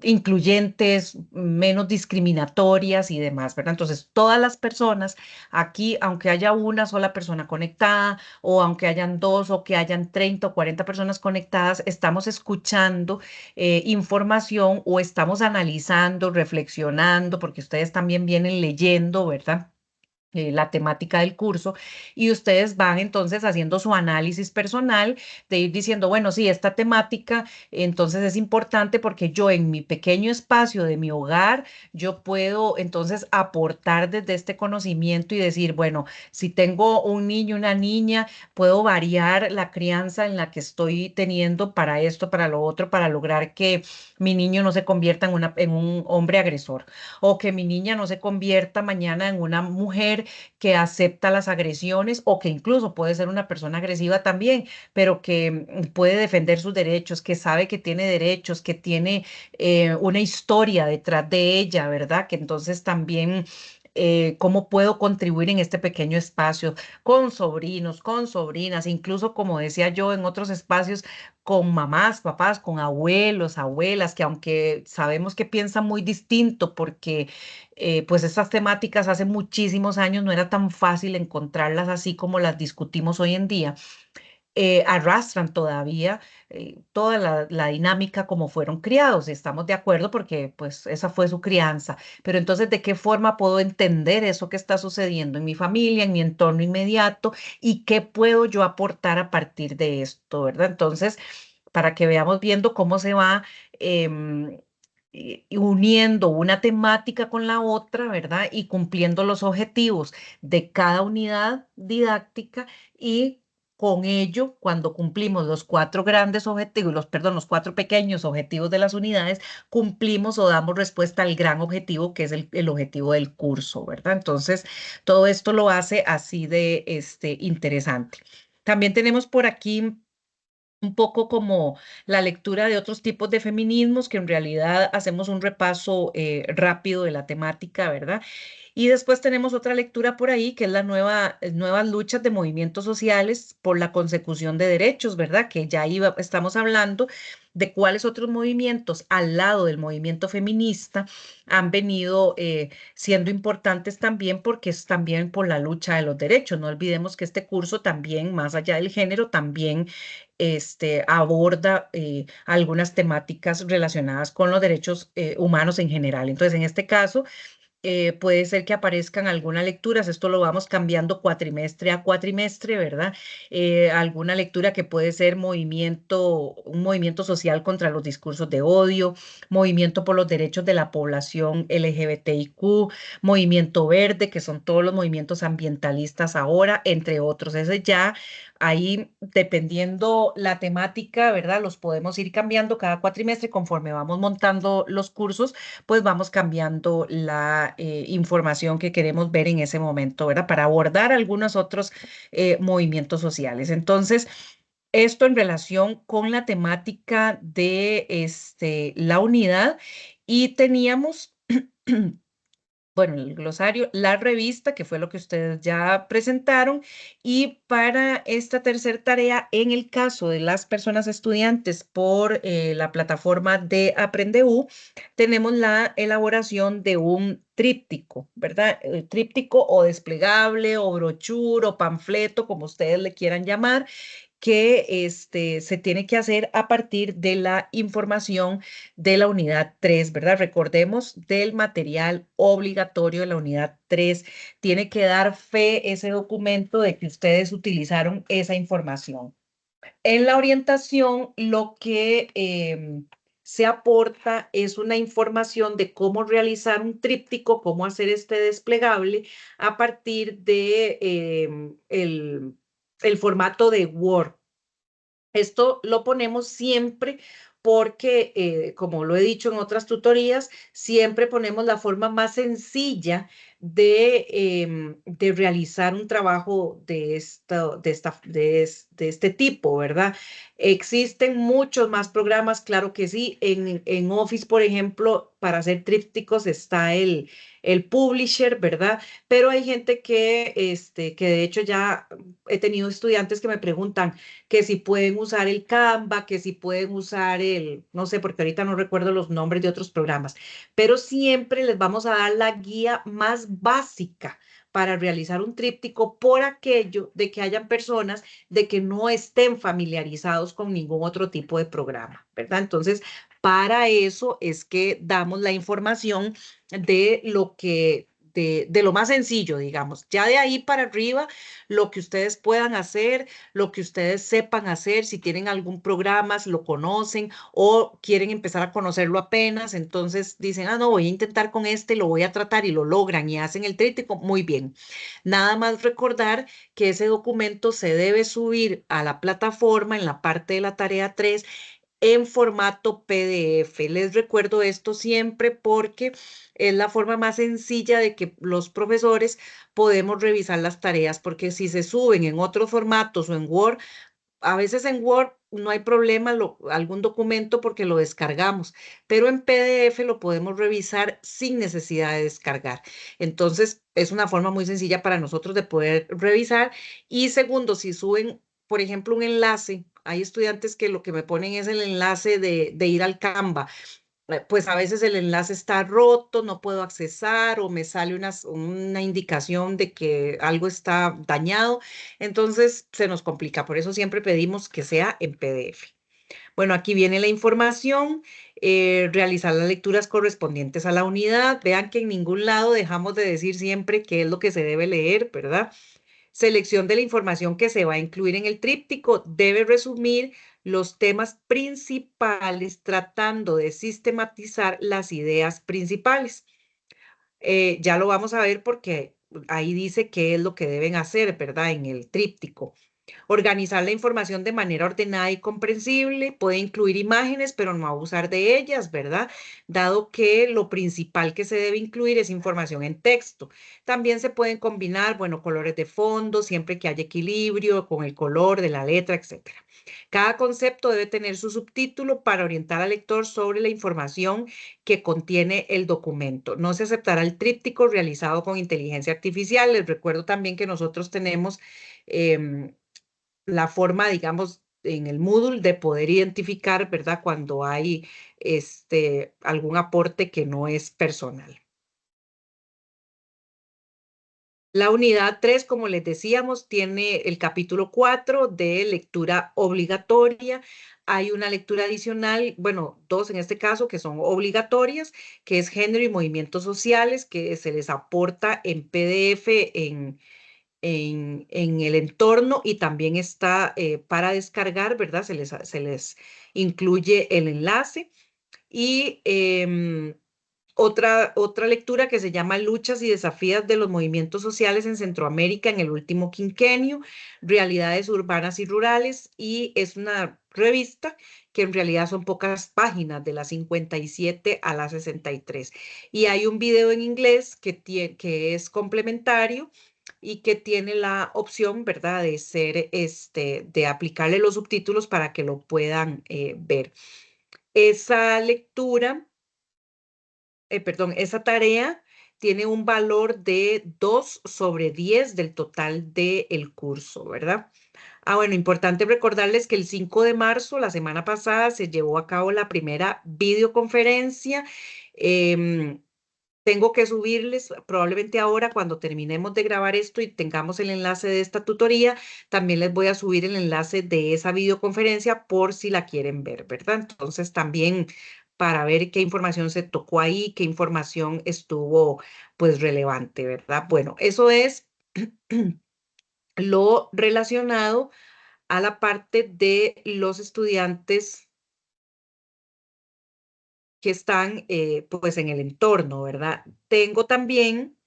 incluyentes, menos discriminatorias y demás, ¿verdad? Entonces, todas las personas aquí, aunque haya una sola persona conectada o aunque hayan dos o que hayan 30 o 40 personas conectadas, estamos escuchando información o estamos analizando, reflexionando, porque ustedes también vienen leyendo, ¿verdad? La temática del curso y ustedes van entonces haciendo su análisis personal de ir diciendo, bueno, sí, esta temática entonces es importante porque yo en mi pequeño espacio de mi hogar, yo puedo entonces aportar desde este conocimiento y decir, bueno, si tengo un niño, una niña, puedo variar la crianza en la que estoy teniendo para esto, para lo otro, para lograr que mi niño no se convierta en un hombre agresor o que mi niña no se convierta mañana en una mujer que acepta las agresiones o que incluso puede ser una persona agresiva también, pero que puede defender sus derechos, que sabe que tiene derechos, que tiene una historia detrás de ella, ¿verdad? Que entonces también cómo puedo contribuir en este pequeño espacio con sobrinos, con sobrinas, incluso como decía yo en otros espacios, con mamás, papás, con abuelos, abuelas, que aunque sabemos que piensan muy distinto porque pues estas temáticas hace muchísimos años no era tan fácil encontrarlas así como las discutimos hoy en día, arrastran todavía toda la dinámica como fueron criados. Estamos de acuerdo porque pues esa fue su crianza. Pero entonces, ¿de qué forma puedo entender eso que está sucediendo en mi familia, en mi entorno inmediato y qué puedo yo aportar a partir de esto, ¿verdad? Entonces, para que veamos viendo cómo se va y uniendo una temática con la otra, ¿verdad? Y cumpliendo los objetivos de cada unidad didáctica y con ello, cuando cumplimos los cuatro grandes objetivos, perdón, los cuatro pequeños objetivos de las unidades, cumplimos o damos respuesta al gran objetivo que es el objetivo del curso, ¿verdad? Entonces, todo esto lo hace así de interesante. También tenemos por aquí un poco como la lectura de otros tipos de feminismos, que en realidad hacemos un repaso rápido de la temática, ¿verdad? Y después tenemos otra lectura por ahí, que es nuevas luchas de movimientos sociales por la consecución de derechos, ¿verdad? Que ya estamos hablando de cuáles otros movimientos al lado del movimiento feminista han venido siendo importantes también porque es también por la lucha de los derechos. No olvidemos que este curso también, más allá del género, también aborda algunas temáticas relacionadas con los derechos humanos en general. Entonces, en este caso, puede ser que aparezcan algunas lecturas, esto lo vamos cambiando cuatrimestre a cuatrimestre, ¿verdad? Alguna lectura que puede ser un movimiento social contra los discursos de odio, movimiento por los derechos de la población LGBTIQ, movimiento verde, que son todos los movimientos ambientalistas ahora, entre otros. Ese ya ahí, dependiendo la temática, ¿verdad? Los podemos ir cambiando cada cuatrimestre conforme vamos montando los cursos, pues vamos cambiando la información que queremos ver en ese momento, ¿verdad? Para abordar algunos otros movimientos sociales. Entonces, esto en relación con la temática de la unidad y teníamos bueno, el glosario, la revista, que fue lo que ustedes ya presentaron, y para esta tercera tarea, en el caso de las personas estudiantes por la plataforma de Aprendeu, tenemos la elaboración de un tríptico, ¿verdad? Tríptico o desplegable o brochure o panfleto, como ustedes le quieran llamar, que se tiene que hacer a partir de la información de la unidad 3, ¿verdad? Recordemos del material obligatorio de la unidad 3. Tiene que dar fe ese documento de que ustedes utilizaron esa información. En la orientación, lo que se aporta es una información de cómo realizar un tríptico, cómo hacer este desplegable a partir de el formato de Word. Esto lo ponemos siempre porque, como lo he dicho en otras tutorías, siempre ponemos la forma más sencilla de realizar un trabajo de este tipo, ¿verdad? Existen muchos más programas, claro que sí. En Office, por ejemplo, para hacer trípticos está el Publisher, ¿verdad? Pero hay gente que de hecho ya he tenido estudiantes que me preguntan, que si pueden usar el Canva, que si pueden usar no sé, porque ahorita no recuerdo los nombres de otros programas, pero siempre les vamos a dar la guía más básica para realizar un tríptico por aquello de que hayan personas de que no estén familiarizados con ningún otro tipo de programa, ¿verdad? Entonces, para eso es que damos la información de lo más sencillo, digamos. Ya de ahí para arriba, lo que ustedes puedan hacer, lo que ustedes sepan hacer, si tienen algún programa, si lo conocen o quieren empezar a conocerlo apenas, entonces dicen, no, voy a intentar con este, lo voy a tratar y lo logran y hacen el tríptico, muy bien. Nada más recordar que ese documento se debe subir a la plataforma en la parte de la tarea 3 en formato PDF. Les recuerdo esto siempre porque es la forma más sencilla de que los profesores podemos revisar las tareas, porque si se suben en otros formatos o en Word, a veces en Word no hay problema, algún documento porque lo descargamos, pero en PDF lo podemos revisar sin necesidad de descargar. Entonces, es una forma muy sencilla para nosotros de poder revisar. Y segundo, si suben, por ejemplo, un enlace, hay estudiantes que lo que me ponen es el enlace de ir al Canva, pues a veces el enlace está roto, no puedo accesar o me sale una indicación de que algo está dañado, entonces se nos complica. Por eso siempre pedimos que sea en PDF. Bueno, aquí viene la información, realizar las lecturas correspondientes a la unidad. Vean que en ningún lado dejamos de decir siempre qué es lo que se debe leer, ¿verdad? Selección de la información que se va a incluir en el tríptico. Debe resumir los temas principales tratando de sistematizar las ideas principales. Ya lo vamos a ver porque ahí dice qué es lo que deben hacer, ¿verdad? En el tríptico. Organizar la información de manera ordenada y comprensible, puede incluir imágenes, pero no abusar de ellas, ¿verdad? Dado que lo principal que se debe incluir es información en texto. También se pueden combinar, bueno, colores de fondo, siempre que haya equilibrio con el color de la letra, etcétera. Cada concepto debe tener su subtítulo para orientar al lector sobre la información que contiene el documento. No se aceptará el tríptico realizado con inteligencia artificial. Les recuerdo también que nosotros tenemos em, la forma, digamos, en el Moodle de poder identificar, ¿verdad? Cuando hay algún aporte que no es personal. La unidad 3, como les decíamos, tiene el capítulo 4 de lectura obligatoria. Hay una lectura adicional, bueno, dos en este caso, que son obligatorias, que es género y movimientos sociales, que se les aporta en PDF en el entorno y también está para descargar, ¿verdad? Se les incluye el enlace. Y otra lectura que se llama Luchas y desafíos de los movimientos sociales en Centroamérica en el último quinquenio, realidades urbanas y rurales, y es una revista que en realidad son pocas páginas, de las 57 a las 63. Y hay un video en inglés que es complementario y que tiene la opción, ¿verdad?, de aplicarle los subtítulos para que lo puedan ver. Esa lectura, perdón, esa tarea tiene un valor de 2/10 del total del curso, ¿verdad? Bueno, importante recordarles que el 5 de marzo, la semana pasada, se llevó a cabo la primera videoconferencia. em, Tengo que subirles probablemente ahora cuando terminemos de grabar esto y tengamos el enlace de esta tutoría, también les voy a subir el enlace de esa videoconferencia por si la quieren ver, ¿verdad? Entonces también para ver qué información se tocó ahí, qué información estuvo pues relevante, ¿verdad? Bueno, eso es lo relacionado a la parte de los estudiantes que están pues en el entorno, ¿verdad? Tengo también,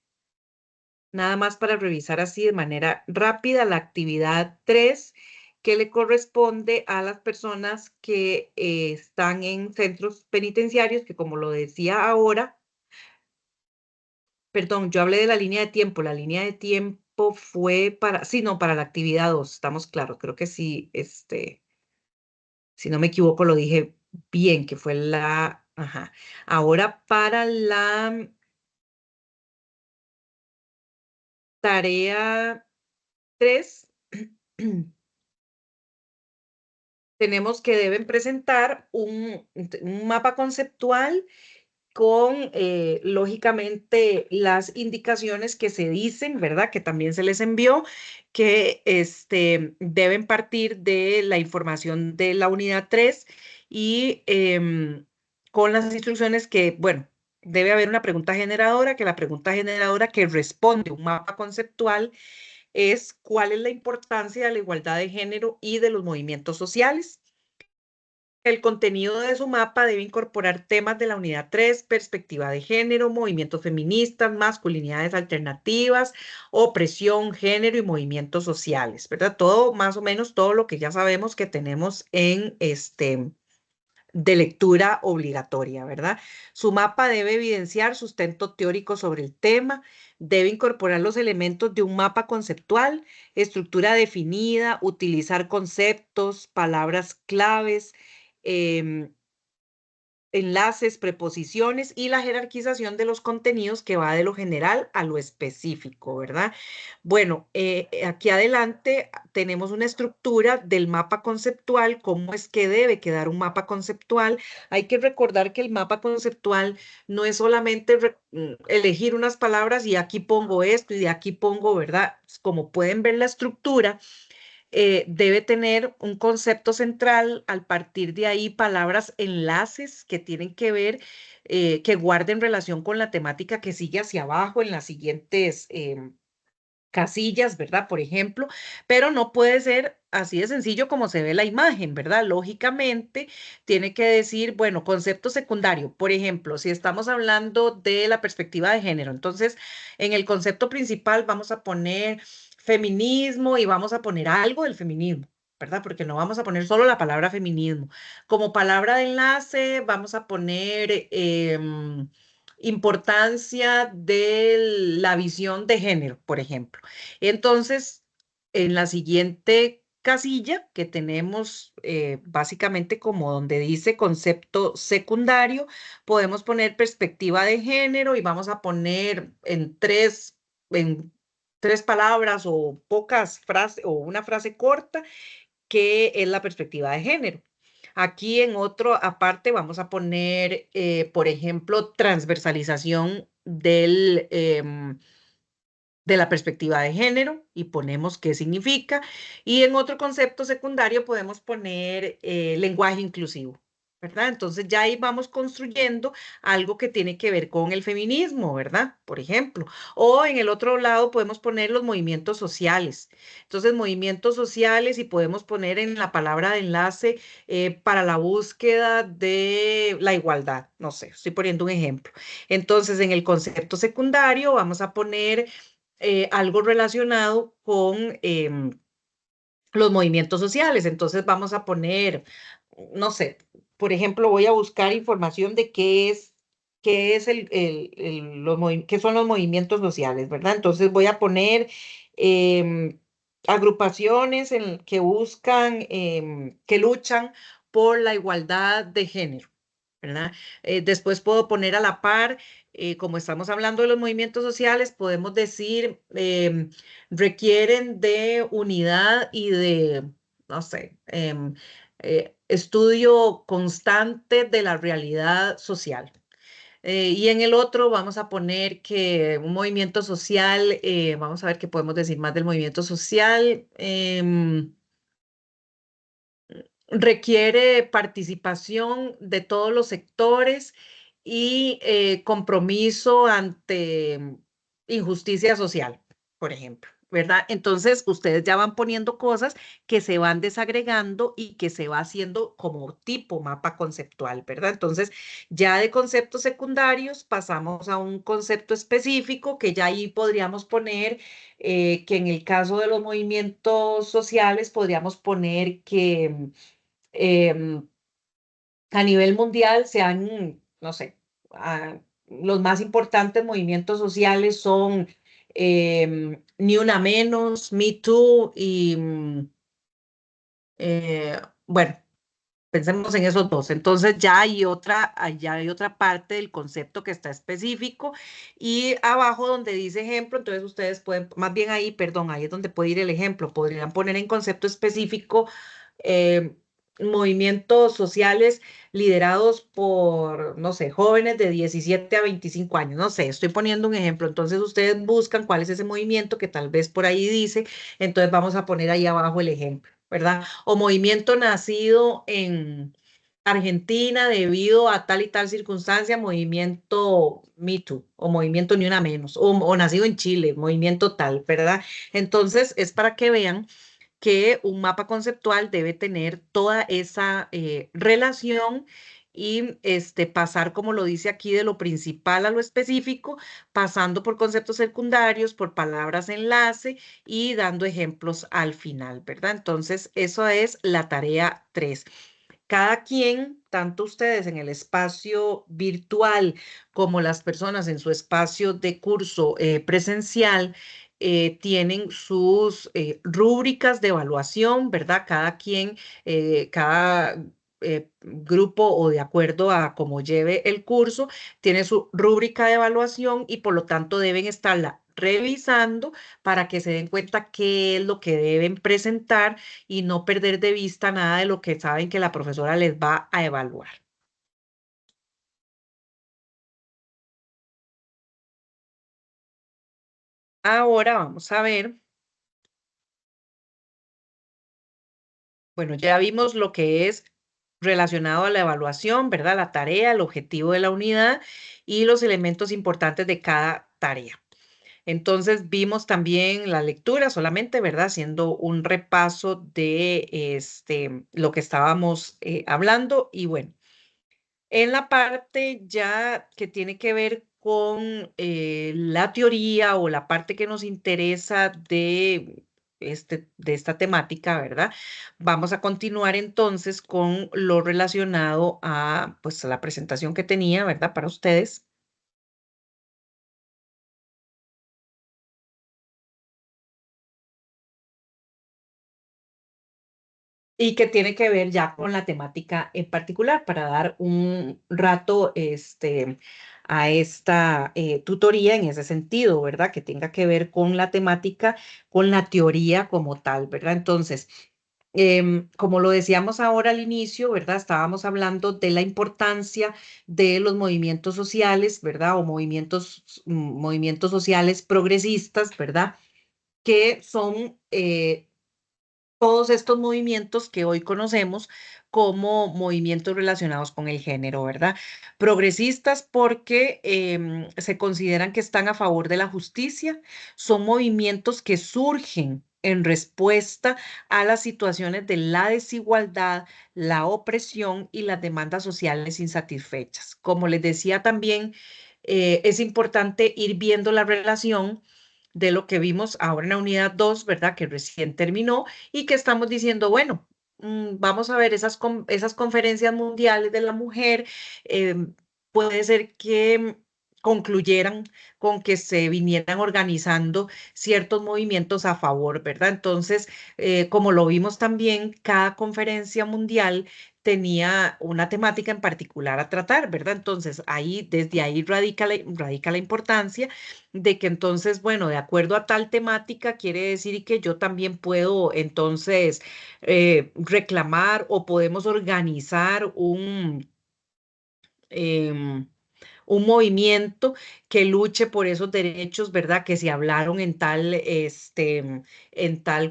nada más para revisar así de manera rápida, la actividad 3, que le corresponde a las personas que están en centros penitenciarios, que como lo decía ahora, perdón, yo hablé de la línea de tiempo fue para, sí, no, para la actividad 2, estamos claros, creo que sí, si no me equivoco, lo dije bien, que fue la, ajá. Ahora para la tarea 3, tenemos que deben presentar un mapa conceptual con, lógicamente, las indicaciones que se dicen, ¿verdad? Que también se les envió, que deben partir de la información de la unidad 3 y con las instrucciones que, bueno, debe haber una pregunta generadora, que la pregunta generadora que responde un mapa conceptual es cuál es la importancia de la igualdad de género y de los movimientos sociales. El contenido de su mapa debe incorporar temas de la unidad 3, perspectiva de género, movimientos feministas, masculinidades alternativas, opresión, género y movimientos sociales, ¿verdad? Todo, más o menos todo lo que ya sabemos que tenemos en de lectura obligatoria, ¿verdad? Su mapa debe evidenciar sustento teórico sobre el tema, debe incorporar los elementos de un mapa conceptual, estructura definida, utilizar conceptos, palabras claves, em, enlaces, preposiciones y la jerarquización de los contenidos que va de lo general a lo específico, ¿verdad? Bueno, aquí adelante tenemos una estructura del mapa conceptual, cómo es que debe quedar un mapa conceptual. Hay que recordar que el mapa conceptual no es solamente elegir unas palabras y aquí pongo esto y de aquí pongo, ¿verdad? Como pueden ver la estructura, debe tener un concepto central, al partir de ahí palabras enlaces que tienen que ver, que guarden relación con la temática que sigue hacia abajo en las siguientes casillas, ¿verdad? Por ejemplo, pero no puede ser así de sencillo como se ve la imagen, ¿verdad? Lógicamente, tiene que decir, bueno, concepto secundario. Por ejemplo, si estamos hablando de la perspectiva de género, entonces en el concepto principal vamos a poner feminismo y vamos a poner algo del feminismo, ¿verdad? Porque no vamos a poner solo la palabra feminismo. Como palabra de enlace, vamos a poner importancia de la visión de género, por ejemplo. Entonces, en la siguiente casilla que tenemos básicamente como donde dice concepto secundario, podemos poner perspectiva de género y vamos a poner en tres palabras o pocas frases o una frase corta que es la perspectiva de género. Aquí en otro aparte vamos a poner, por ejemplo, transversalización de la perspectiva de género y ponemos qué significa. Y en otro concepto secundario podemos poner lenguaje inclusivo, ¿verdad? Entonces ya ahí vamos construyendo algo que tiene que ver con el feminismo, ¿verdad? Por ejemplo. O en el otro lado podemos poner los movimientos sociales. Entonces, movimientos sociales y podemos poner en la palabra de enlace para la búsqueda de la igualdad. No sé, estoy poniendo un ejemplo. Entonces, en el concepto secundario vamos a poner algo relacionado con los movimientos sociales. Entonces vamos a poner, no sé, por ejemplo, voy a buscar información de qué es qué son los movimientos sociales, ¿verdad? Entonces voy a poner agrupaciones que buscan, que luchan por la igualdad de género, ¿verdad? Después puedo poner a la par, como estamos hablando de los movimientos sociales, podemos decir, requieren de unidad y de, no sé, estudio constante de la realidad social. Y en el otro vamos a poner que un movimiento social, vamos a ver qué podemos decir más del movimiento social. Requiere participación de todos los sectores y compromiso ante injusticia social, por ejemplo. ¿verdad? Entonces, ustedes ya van poniendo cosas que se van desagregando y que se va haciendo como tipo mapa conceptual, ¿verdad? Entonces, ya de conceptos secundarios pasamos a un concepto específico que ya ahí podríamos poner que en el caso de los movimientos sociales podríamos poner que em, a nivel mundial se han, no sé, los más importantes movimientos sociales son Ni Una Menos, Me Too y, bueno, pensemos en esos dos. Entonces ya hay otra parte del concepto que está específico y abajo donde dice ejemplo, entonces ustedes pueden, más bien ahí, perdón, ahí es donde puede ir el ejemplo. Podrían poner en concepto específico eh, movimientos sociales liderados por, no sé, jóvenes de 17 a 25 años. No sé, estoy poniendo un ejemplo. Entonces ustedes buscan cuál es ese movimiento que tal vez por ahí dice. Entonces vamos a poner ahí abajo el ejemplo, ¿verdad? O movimiento nacido en Argentina debido a tal y tal circunstancia, movimiento Me Too, o movimiento Ni Una Menos, o nacido en Chile, movimiento tal, ¿verdad? Entonces, es para que vean que un mapa conceptual debe tener toda esa relación y pasar, como lo dice aquí, de lo principal a lo específico, pasando por conceptos secundarios, por palabras enlace y dando ejemplos al final, ¿verdad? Entonces, eso es la tarea 3. Cada quien, tanto ustedes en el espacio virtual como las personas en su espacio de curso presencial, tienen sus rúbricas de evaluación, ¿verdad? Cada quien, cada grupo o de acuerdo a cómo lleve el curso, tiene su rúbrica de evaluación y por lo tanto deben estarla revisando para que se den cuenta qué es lo que deben presentar y no perder de vista nada de lo que saben que la profesora les va a evaluar. Ahora vamos a ver, bueno, ya vimos lo que es relacionado a la evaluación, ¿verdad? La tarea, el objetivo de la unidad y los elementos importantes de cada tarea. Entonces vimos también la lectura solamente, ¿verdad? Haciendo un repaso de lo que estábamos hablando y bueno. En la parte ya que tiene que ver con la teoría o la parte que nos interesa de esta temática, ¿verdad? Vamos a continuar entonces con lo relacionado a, pues, a la presentación que tenía, ¿verdad? Para ustedes. Y que tiene que ver ya con la temática en particular para dar un rato a esta tutoría en ese sentido, ¿verdad? Que tenga que ver con la temática, con la teoría como tal, ¿verdad? Entonces, como lo decíamos ahora al inicio, ¿verdad? Estábamos hablando de la importancia de los movimientos sociales, ¿verdad? O movimientos sociales progresistas, ¿verdad? Que son todos estos movimientos que hoy conocemos como movimientos relacionados con el género, ¿verdad? Progresistas porque se consideran que están a favor de la justicia, son movimientos que surgen en respuesta a las situaciones de la desigualdad, la opresión y las demandas sociales insatisfechas. Como les decía también, es importante ir viendo la relación de lo que vimos ahora en la unidad 2, ¿verdad? Que recién terminó y que estamos diciendo, bueno, vamos a ver esas conferencias mundiales de la mujer, puede ser que concluyeran con que se vinieran organizando ciertos movimientos a favor, ¿verdad? Entonces, como lo vimos también, cada conferencia mundial tenía una temática en particular a tratar, ¿verdad? Entonces, desde ahí radica la importancia de que entonces, bueno, de acuerdo a tal temática, quiere decir que yo también puedo entonces reclamar o podemos organizar em, un movimiento que luche por esos derechos, ¿verdad? Que se hablaron en tal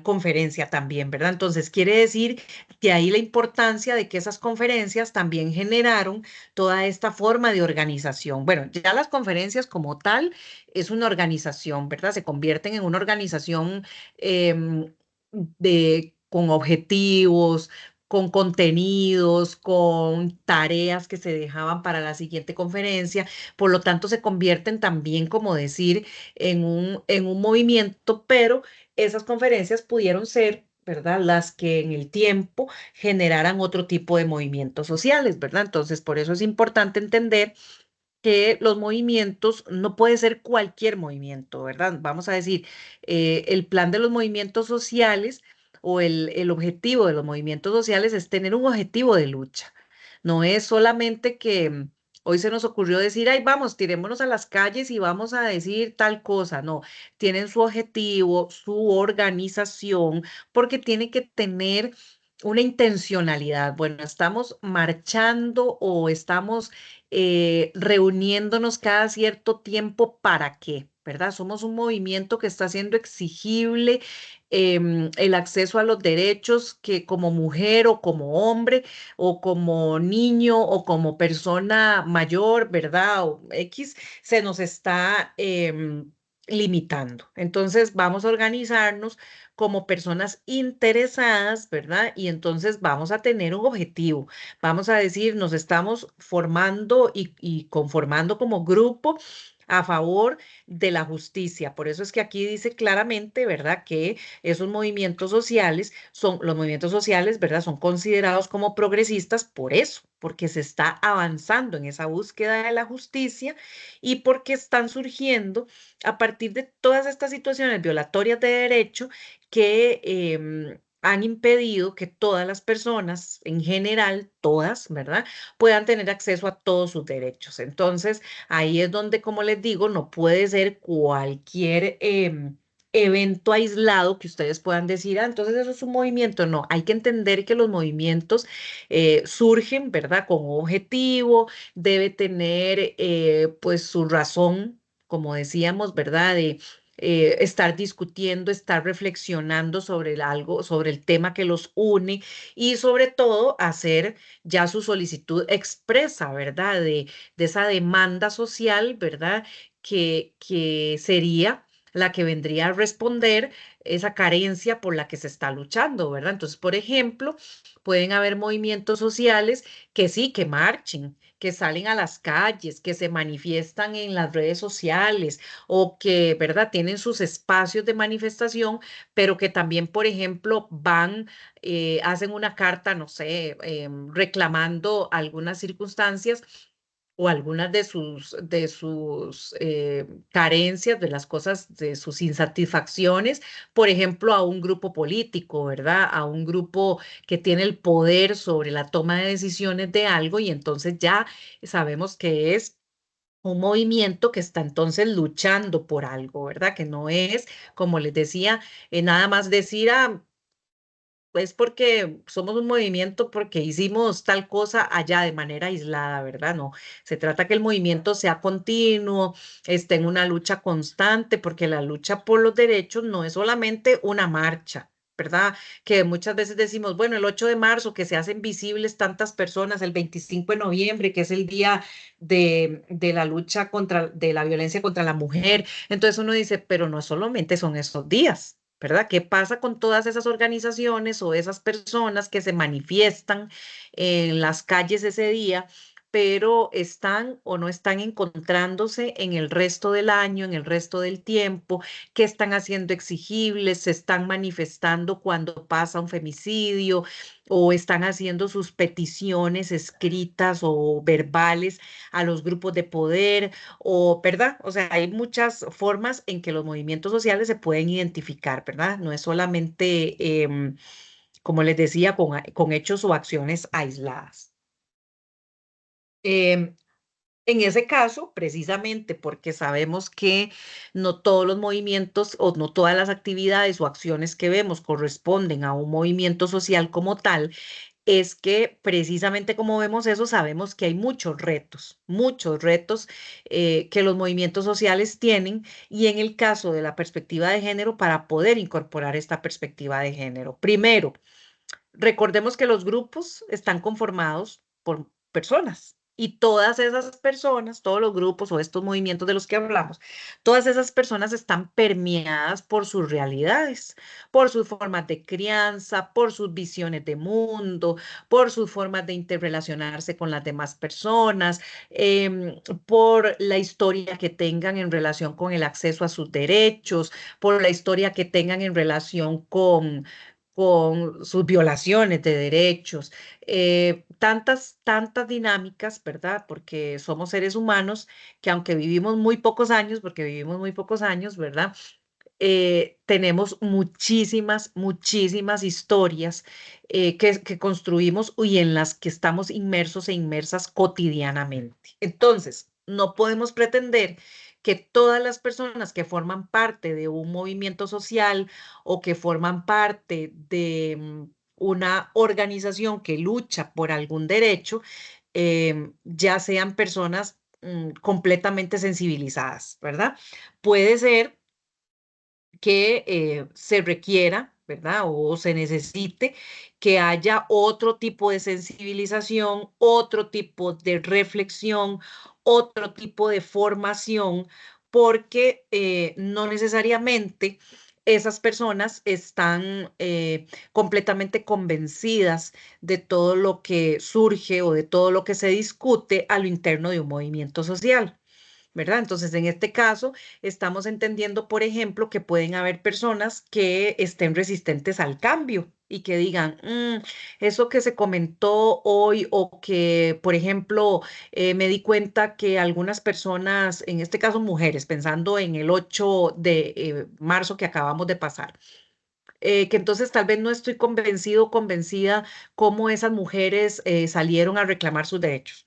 conferencia también, ¿verdad? Entonces, quiere decir que ahí la importancia de que esas conferencias también generaron toda esta forma de organización. Bueno, ya las conferencias como tal es una organización, ¿verdad? Se convierten en una organización em, con objetivos, con contenidos, con tareas que se dejaban para la siguiente conferencia. Por lo tanto, se convierten también, como decir, en un movimiento, pero esas conferencias pudieron ser, ¿verdad? Las que en el tiempo generaran otro tipo de movimientos sociales, ¿verdad? Entonces, por eso es importante entender que los movimientos no puede ser cualquier movimiento, ¿verdad? Vamos a decir, el plan de los movimientos sociales o el objetivo de los movimientos sociales es tener un objetivo de lucha. No es solamente que hoy se nos ocurrió decir, ay, vamos, tirémonos a las calles y vamos a decir tal cosa. No, tienen su objetivo, su organización, porque tiene que tener una intencionalidad. Bueno, estamos marchando o estamos reuniéndonos cada cierto tiempo, ¿para qué? ¿Verdad? Somos un movimiento que está haciendo exigible el acceso a los derechos que como mujer o como hombre o como niño o como persona mayor, ¿verdad? O X, se nos está limitando. Entonces vamos a organizarnos como personas interesadas, ¿verdad? Y entonces vamos a tener un objetivo. Vamos a decir, nos estamos formando y conformando como grupo a favor de la justicia. Por eso es que aquí dice claramente, ¿verdad?, que esos movimientos sociales los movimientos sociales, ¿verdad?, son considerados como progresistas por eso, porque se está avanzando en esa búsqueda de la justicia y porque están surgiendo a partir de todas estas situaciones violatorias de derecho que han impedido que todas las personas, en general, todas, ¿verdad?, puedan tener acceso a todos sus derechos. Entonces, ahí es donde, como les digo, no puede ser cualquier evento aislado que ustedes puedan decir, ah, entonces eso es un movimiento. No, hay que entender que los movimientos surgen, ¿verdad?, con un objetivo, debe tener pues su razón, como decíamos, ¿verdad?, de estar discutiendo, estar reflexionando sobre algo, sobre el tema que los une y sobre todo hacer ya su solicitud expresa, ¿verdad? De esa demanda social, ¿verdad? Que sería la que vendría a responder esa carencia por la que se está luchando, ¿verdad? Entonces, por ejemplo, pueden haber movimientos sociales que sí, que marchen, que salen a las calles, que se manifiestan en las redes sociales o que, ¿verdad?, tienen sus espacios de manifestación, pero que también, por ejemplo, van, hacen una carta, no sé, reclamando algunas circunstancias o algunas de sus carencias, de las cosas, de sus insatisfacciones, por ejemplo, a un grupo político, ¿verdad? A un grupo que tiene el poder sobre la toma de decisiones de algo y entonces ya sabemos que es un movimiento que está entonces luchando por algo, ¿verdad? Que no es, como les decía, nada más decir, ah, es porque somos un movimiento porque hicimos tal cosa allá de manera aislada, ¿verdad? No, se trata que el movimiento sea continuo, esté en una lucha constante, porque la lucha por los derechos no es solamente una marcha, ¿verdad? Que muchas veces decimos, bueno, el 8 de marzo, que se hacen visibles tantas personas, el 25 de noviembre, que es el día de la lucha de la violencia contra la mujer. Entonces uno dice, pero no solamente son esos días. ¿Verdad? ¿Qué pasa con todas esas organizaciones o esas personas que se manifiestan en las calles ese día, pero están o no están encontrándose en el resto del año, en el resto del tiempo? ¿Qué están haciendo exigibles? ¿Se están manifestando cuando pasa un femicidio o están haciendo sus peticiones escritas o verbales a los grupos de poder? O, ¿verdad? O sea, hay muchas formas en que los movimientos sociales se pueden identificar, ¿verdad? No es solamente, como les decía, con hechos o acciones aisladas. Em, en ese caso, precisamente porque sabemos que no todos los movimientos o no todas las actividades o acciones que vemos corresponden a un movimiento social como tal, es que precisamente como vemos eso, sabemos que hay muchos retos que los movimientos sociales tienen y en el caso de la perspectiva de género, para poder incorporar esta perspectiva de género. Primero, recordemos que los grupos están conformados por personas y todas esas personas, todos los grupos o estos movimientos de los que hablamos, todas esas personas están permeadas por sus realidades, por sus formas de crianza, por sus visiones de mundo, por sus formas de interrelacionarse con las demás personas, por la historia que tengan en relación con el acceso a sus derechos, por la historia que tengan en relación con sus violaciones de derechos, tantas dinámicas, ¿verdad? Porque somos seres humanos que aunque vivimos muy pocos años, porque vivimos muy pocos años, ¿verdad? Tenemos muchísimas historias que construimos y en las que estamos inmersos e inmersas cotidianamente. Entonces, no podemos pretender que todas las personas que forman parte de un movimiento social o que forman parte de una organización que lucha por algún derecho, ya sean personas completamente sensibilizadas, ¿verdad? Puede ser que se requiera, ¿verdad? O se necesite que haya otro tipo de sensibilización, otro tipo de reflexión, otro tipo de formación, porque no necesariamente esas personas están completamente convencidas de todo lo que surge o de todo lo que se discute a lo interno de un movimiento social. ¿Verdad? Entonces, en este caso, estamos entendiendo, por ejemplo, que pueden haber personas que estén resistentes al cambio y que digan, eso que se comentó hoy o que, por ejemplo, me di cuenta que algunas personas, en este caso mujeres, pensando en el 8 de marzo que acabamos de pasar, que entonces tal vez no estoy convencido o convencida cómo esas mujeres salieron a reclamar sus derechos.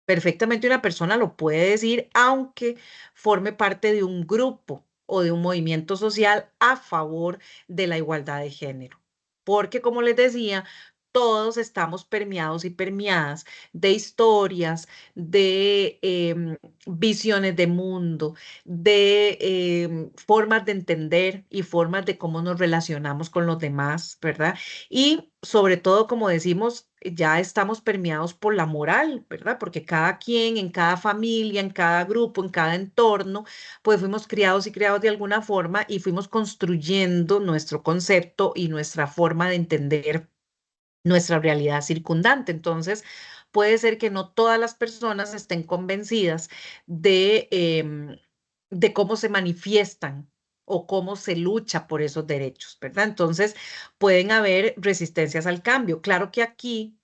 Perfectamente una persona lo puede decir, aunque forme parte de un grupo o de un movimiento social a favor de la igualdad de género. Porque, como les decía, todos estamos permeados y permeadas de historias, de visiones de mundo, de formas de entender y formas de cómo nos relacionamos con los demás, ¿verdad? Y sobre todo, como decimos, ya estamos permeados por la moral, ¿verdad? Porque cada quien, en cada familia, en cada grupo, en cada entorno, pues fuimos criados y criados de alguna forma y fuimos construyendo nuestro concepto y nuestra forma de entender nuestra realidad circundante. Entonces, puede ser que no todas las personas estén convencidas de cómo se manifiestan o cómo se lucha por esos derechos, ¿verdad? Entonces, pueden haber resistencias al cambio. Claro que aquí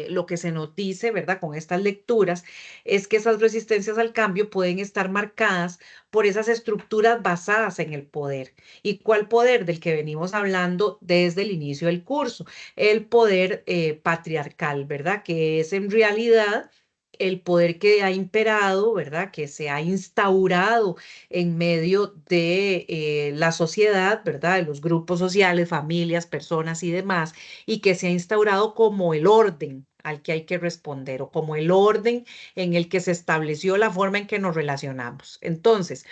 lo que se nos dice, ¿verdad? Con estas lecturas, es que esas resistencias al cambio pueden estar marcadas por esas estructuras basadas en el poder. ¿Y cuál poder? Del que venimos hablando desde el inicio del curso, el poder patriarcal, ¿verdad? Que es en realidad el poder que ha imperado, ¿verdad? Que se ha instaurado en medio de la sociedad, ¿verdad? De los grupos sociales, familias, personas y demás, y que se ha instaurado como el orden al que hay que responder o como el orden en el que se estableció la forma en que nos relacionamos. Entonces,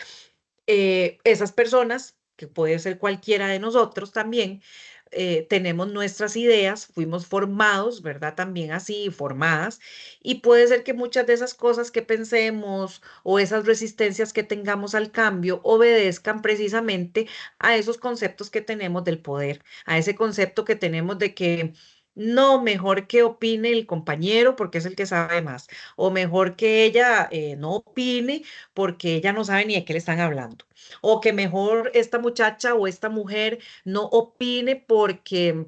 esas personas, que puede ser cualquiera de nosotros también, tenemos nuestras ideas, fuimos formados, ¿verdad? También así, formadas, y puede ser que muchas de esas cosas que pensemos o esas resistencias que tengamos al cambio obedezcan precisamente a esos conceptos que tenemos del poder, a ese concepto que tenemos de que no, mejor que opine el compañero porque es el que sabe más, o mejor que ella no opine porque ella no sabe ni de qué le están hablando, o que mejor esta muchacha o esta mujer no opine porque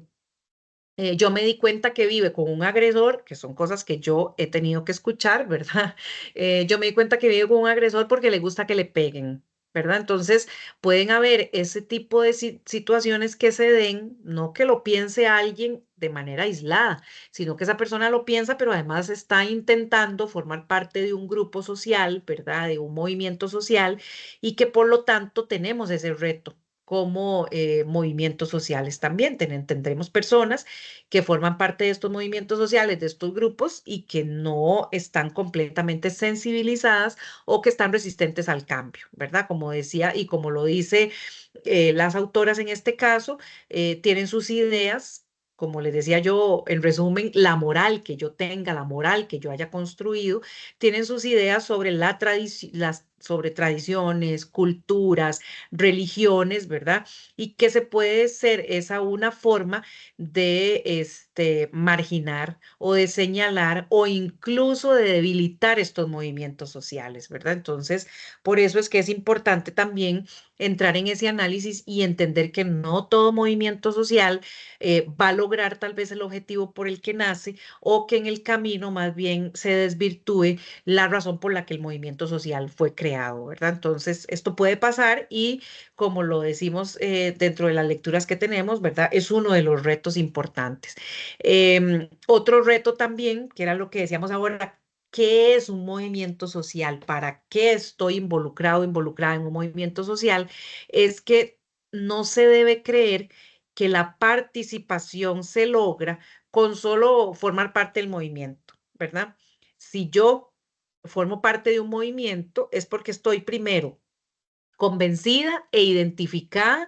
yo me di cuenta que vive con un agresor, que son cosas que yo he tenido que escuchar, ¿verdad? Yo me di cuenta que vive con un agresor porque le gusta que le peguen, ¿verdad? Entonces, pueden haber ese tipo de situaciones que se den, no que lo piense alguien de manera aislada, sino que esa persona lo piensa, pero además está intentando formar parte de un grupo social, ¿verdad? De un movimiento social y que por lo tanto tenemos ese reto como movimientos sociales también. Tendremos personas que forman parte de estos movimientos sociales, de estos grupos, y que no están completamente sensibilizadas o que están resistentes al cambio, ¿verdad? Como decía y como lo dice las autoras en este caso, tienen sus ideas. Como les decía yo, en resumen, la moral que yo tenga, la moral que yo haya construido, tienen sus ideas sobre sobre tradiciones, culturas, religiones, ¿verdad? Y que se puede ser esa una forma de marginar o de señalar o incluso de debilitar estos movimientos sociales, ¿verdad? Entonces, por eso es que es importante también entrar en ese análisis y entender que no todo movimiento social va a lograr tal vez el objetivo por el que nace, o que en el camino más bien se desvirtúe la razón por la que el movimiento social fue creado, ¿verdad? Entonces, esto puede pasar y, como lo decimos dentro de las lecturas que tenemos, ¿verdad? Es uno de los retos importantes. Otro reto también, que era lo que decíamos ahora, ¿qué es un movimiento social? ¿Para qué estoy involucrado, involucrada en un movimiento social? Es que no se debe creer que la participación se logra con solo formar parte del movimiento, ¿verdad? Si yo formo parte de un movimiento es porque estoy primero convencida e identificada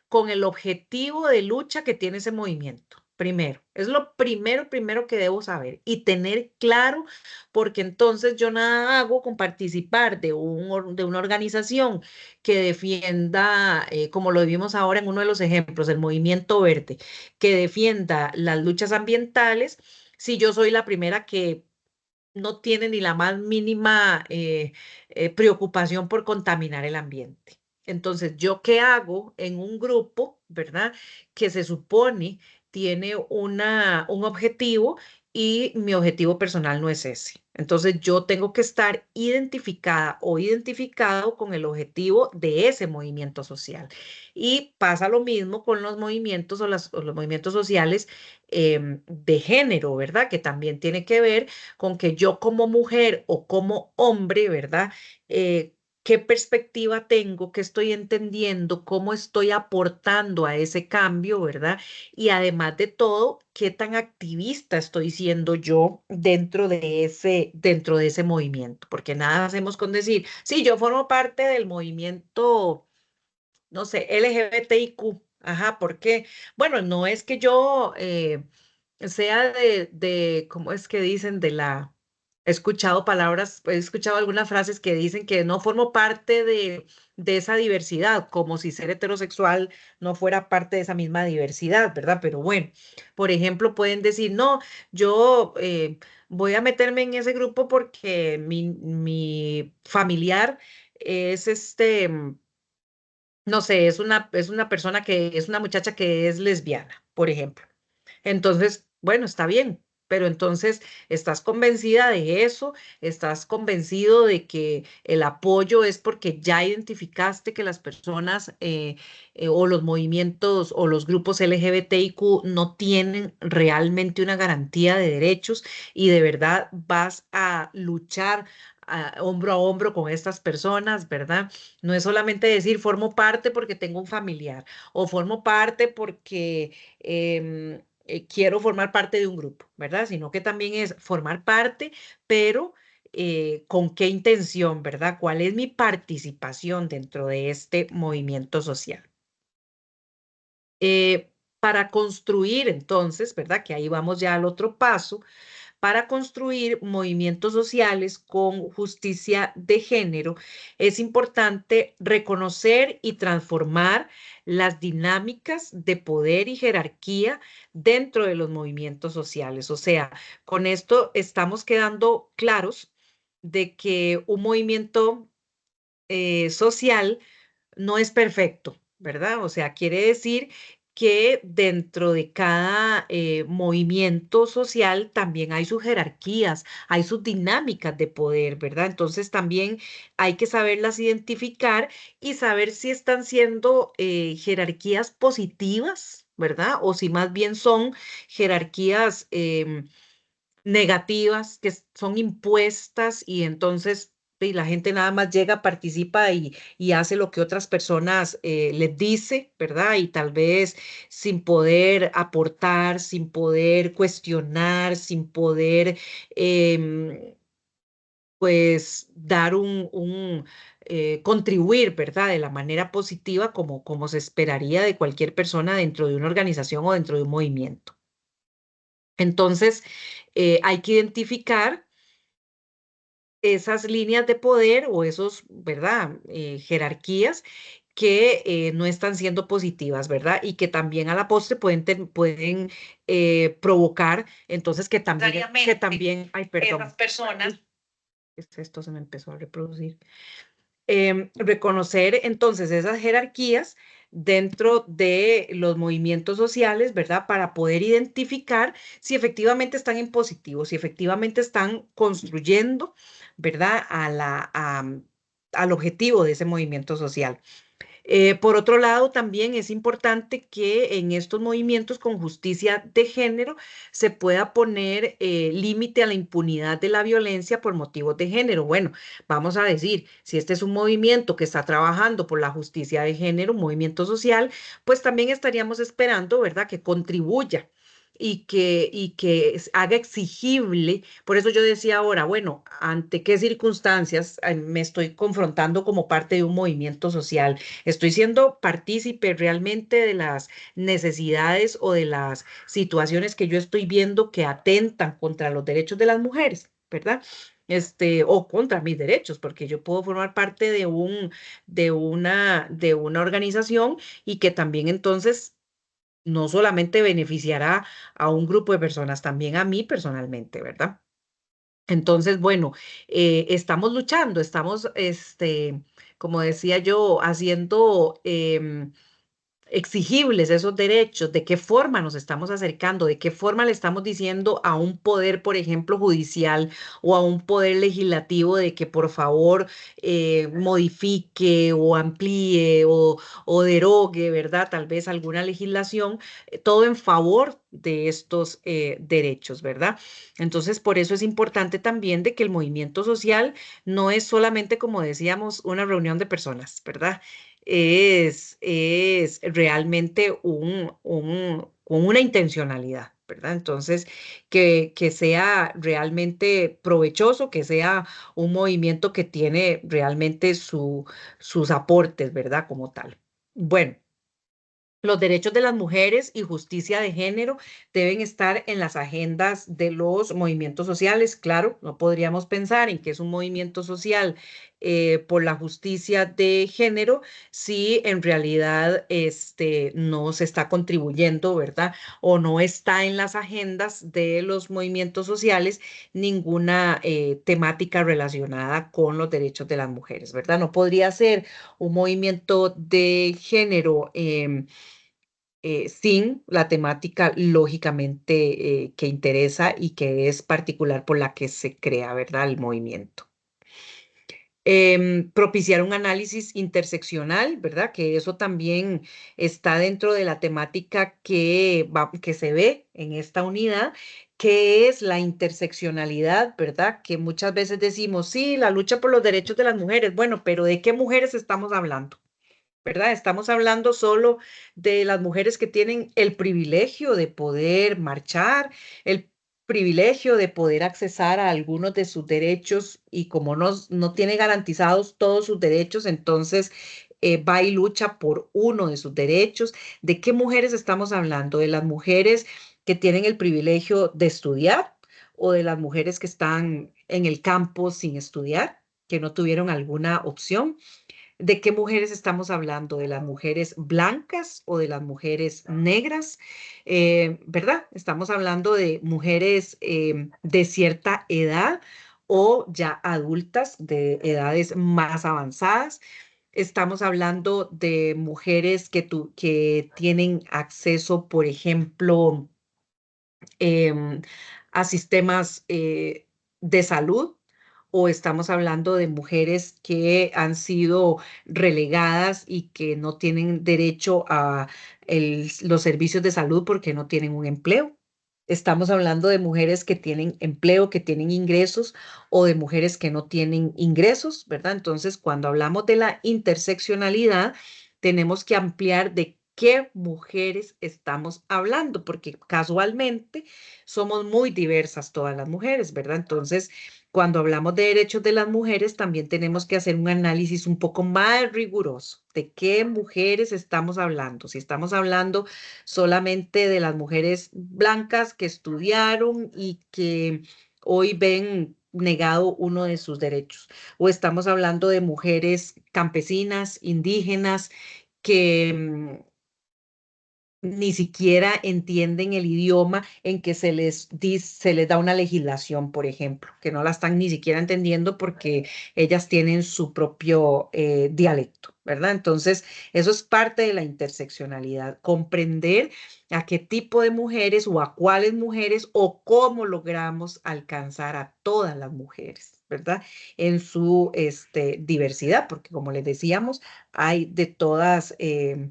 con el objetivo de lucha que tiene ese movimiento. Primero, es lo primero que debo saber y tener claro, porque entonces yo nada hago con participar de una organización que defienda, como lo vimos ahora en uno de los ejemplos, el movimiento verde, que defienda las luchas ambientales, si yo soy la primera que no tiene ni la más mínima preocupación por contaminar el ambiente. Entonces, ¿yo qué hago en un grupo, verdad? Que se supone tiene un objetivo y mi objetivo personal no es ese. Entonces, yo tengo que estar identificada o identificado con el objetivo de ese movimiento social. Y pasa lo mismo con los movimientos o los movimientos sociales de género, ¿verdad? Que también tiene que ver con que yo como mujer o como hombre, ¿verdad? ¿Qué perspectiva tengo? ¿Qué estoy entendiendo? ¿Cómo estoy aportando a ese cambio, verdad? Y además de todo, ¿qué tan activista estoy siendo yo dentro de ese movimiento? Porque nada hacemos con decir, sí, yo formo parte del movimiento, no sé, LGBTIQ. Ajá, ¿por qué? Bueno, no es que yo sea ¿cómo es que dicen? He escuchado palabras, he escuchado algunas frases que dicen que no formo parte de esa diversidad, como si ser heterosexual no fuera parte de esa misma diversidad, ¿verdad? Pero bueno, por ejemplo, pueden decir, no, yo voy a meterme en ese grupo porque mi familiar es no sé, es una persona que es una muchacha que es lesbiana, por ejemplo. Entonces, bueno, está bien, pero entonces estás convencida de eso, estás convencido de que el apoyo es porque ya identificaste que las personas o los movimientos o los grupos LGBTIQ no tienen realmente una garantía de derechos y de verdad vas a luchar hombro a hombro con estas personas, ¿verdad? No es solamente decir formo parte porque tengo un familiar o formo parte porque quiero formar parte de un grupo, ¿verdad? Sino que también es formar parte, pero con qué intención, ¿verdad? ¿Cuál es mi participación dentro de este movimiento social? Para construir entonces, ¿verdad? Que ahí vamos ya al otro paso, para construir movimientos sociales con justicia de género, es importante reconocer y transformar las dinámicas de poder y jerarquía dentro de los movimientos sociales. O sea, con esto estamos quedando claros de que un movimiento social no es perfecto, ¿verdad? O sea, quiere decir que dentro de cada movimiento social también hay sus jerarquías, hay sus dinámicas de poder, ¿verdad? Entonces también hay que saberlas identificar y saber si están siendo jerarquías positivas, ¿verdad? O si más bien son jerarquías negativas que son impuestas y entonces y la gente nada más llega, participa y hace lo que otras personas les dice, ¿verdad? Y tal vez sin poder aportar, sin poder cuestionar, sin poder, em, pues, dar contribuir, ¿verdad? De la manera positiva como se esperaría de cualquier persona dentro de una organización o dentro de un movimiento. Entonces, hay que identificar esas líneas de poder o esos, ¿verdad? Jerarquías que no están siendo positivas, ¿verdad? Y que también a la postre pueden provocar, entonces que también, ay, perdón. Esas personas. Uy, ¿qué es esto? Se me empezó a reproducir. Reconocer entonces esas jerarquías dentro de los movimientos sociales, ¿verdad? Para poder identificar si efectivamente están en positivo, si efectivamente están construyendo, ¿verdad? Al objetivo de ese movimiento social. Por otro lado, también es importante que en estos movimientos con justicia de género se pueda poner límite a la impunidad de la violencia por motivos de género. Bueno, vamos a decir, si este es un movimiento que está trabajando por la justicia de género, un movimiento social, pues también estaríamos esperando, ¿verdad?, que contribuya y que haga exigible. Por eso yo decía ahora, bueno, ¿ante qué circunstancias me estoy confrontando como parte de un movimiento social? Estoy siendo partícipe realmente de las necesidades o de las situaciones que yo estoy viendo que atentan contra los derechos de las mujeres, ¿verdad? O contra mis derechos, porque yo puedo formar parte de una organización y que también entonces no solamente beneficiará a un grupo de personas, también a mí personalmente, ¿verdad? Entonces, bueno, estamos luchando, estamos, como decía yo, haciendo exigibles esos derechos, de qué forma nos estamos acercando, de qué forma le estamos diciendo a un poder, por ejemplo, judicial o a un poder legislativo de que por favor modifique o amplíe o derogue, ¿verdad? Tal vez alguna legislación, todo en favor de estos derechos, ¿verdad? Entonces, por eso es importante también de que el movimiento social no es solamente, como decíamos, una reunión de personas, ¿verdad? Es realmente con una intencionalidad, ¿verdad? Entonces, que sea realmente provechoso, que sea un movimiento que tiene realmente sus aportes, ¿verdad? Como tal. Bueno. Los derechos de las mujeres y justicia de género deben estar en las agendas de los movimientos sociales. Claro, no podríamos pensar en que es un movimiento social por la justicia de género si en realidad no se está contribuyendo, ¿verdad? O no está en las agendas de los movimientos sociales ninguna temática relacionada con los derechos de las mujeres, ¿verdad? No podría ser un movimiento de género. Sin la temática lógicamente que interesa y que es particular por la que se crea, ¿verdad? El movimiento. Propiciar un análisis interseccional, ¿verdad? Que eso también está dentro de la temática que se ve en esta unidad, que es la interseccionalidad, ¿verdad? Que muchas veces decimos, sí, la lucha por los derechos de las mujeres, bueno, pero ¿de qué mujeres estamos hablando? ¿Verdad? Estamos hablando solo de las mujeres que tienen el privilegio de poder marchar, el privilegio de poder accesar a algunos de sus derechos y como no tiene garantizados todos sus derechos, entonces va y lucha por uno de sus derechos. ¿De qué mujeres estamos hablando? ¿De las mujeres que tienen el privilegio de estudiar o de las mujeres que están en el campo sin estudiar, que no tuvieron alguna opción? ¿De qué mujeres estamos hablando? ¿De las mujeres blancas o de las mujeres negras? ¿Verdad? Estamos hablando de mujeres de cierta edad o ya adultas de edades más avanzadas. Estamos hablando de mujeres que tienen acceso, por ejemplo, em, a sistemas de salud, o estamos hablando de mujeres que han sido relegadas y que no tienen derecho a los servicios de salud porque no tienen un empleo. Estamos hablando de mujeres que tienen empleo, que tienen ingresos o de mujeres que no tienen ingresos, ¿verdad? Entonces, cuando hablamos de la interseccionalidad, tenemos que ampliar de qué mujeres estamos hablando, porque casualmente somos muy diversas todas las mujeres, ¿verdad? Entonces, cuando hablamos de derechos de las mujeres, también tenemos que hacer un análisis un poco más riguroso de qué mujeres estamos hablando. Si estamos hablando solamente de las mujeres blancas que estudiaron y que hoy ven negado uno de sus derechos. O estamos hablando de mujeres campesinas, indígenas, que ni siquiera entienden el idioma en que se les da una legislación, por ejemplo, que no la están ni siquiera entendiendo porque ellas tienen su propio dialecto, ¿verdad? Entonces, eso es parte de la interseccionalidad, comprender a qué tipo de mujeres o a cuáles mujeres o cómo logramos alcanzar a todas las mujeres, ¿verdad? En su diversidad, porque como les decíamos, hay de todas eh,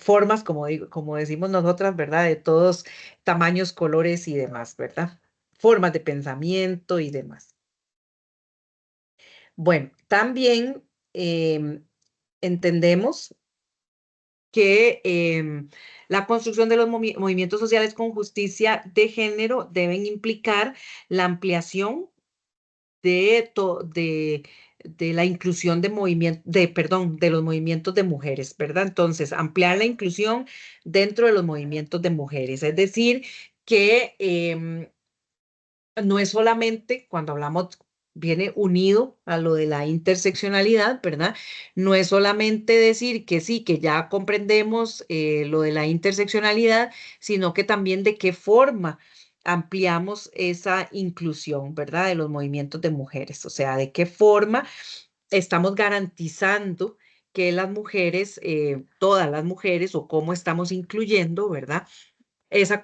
formas, como decimos nosotras, ¿verdad? De todos tamaños, colores y demás, ¿verdad? Formas de pensamiento y demás. Bueno, también entendemos que la construcción de los movimientos sociales con justicia de género deben implicar la ampliación de la inclusión de los movimientos de mujeres, ¿verdad? Entonces, ampliar la inclusión dentro de los movimientos de mujeres, es decir, que no es solamente cuando hablamos, viene unido a lo de la interseccionalidad, ¿verdad? No es solamente decir que sí, que ya comprendemos lo de la interseccionalidad, sino que también de qué forma ampliamos esa inclusión, ¿verdad? De los movimientos de mujeres, o sea, de qué forma estamos garantizando que las mujeres, todas las mujeres, o cómo estamos incluyendo, ¿verdad? Esos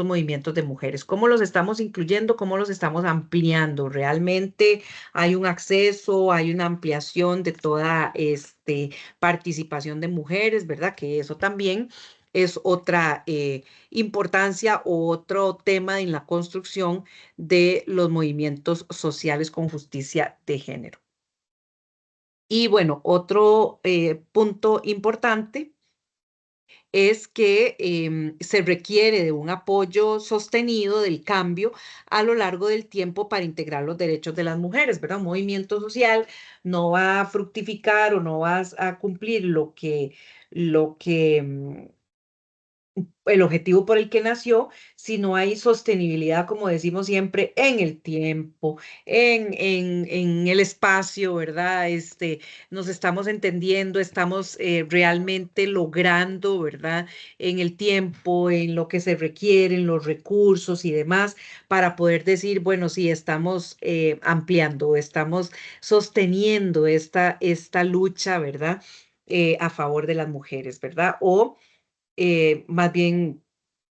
movimientos de mujeres. ¿Cómo los estamos incluyendo? ¿Cómo los estamos ampliando? ¿Realmente hay un acceso, hay una ampliación de toda participación de mujeres, ¿verdad? Que eso también es otra importancia o otro tema en la construcción de los movimientos sociales con justicia de género. Y bueno, otro punto importante es que se requiere de un apoyo sostenido del cambio a lo largo del tiempo para integrar los derechos de las mujeres, ¿verdad? Un movimiento social no va a fructificar o no va a cumplir lo que el objetivo por el que nació, si no hay sostenibilidad, como decimos siempre, en el tiempo, en el espacio, ¿verdad? Nos estamos entendiendo, estamos realmente logrando, ¿verdad? En el tiempo, en lo que se requiere, en los recursos y demás, para poder decir, bueno, sí, estamos ampliando, estamos sosteniendo esta lucha, ¿verdad? A favor de las mujeres, ¿verdad? O más bien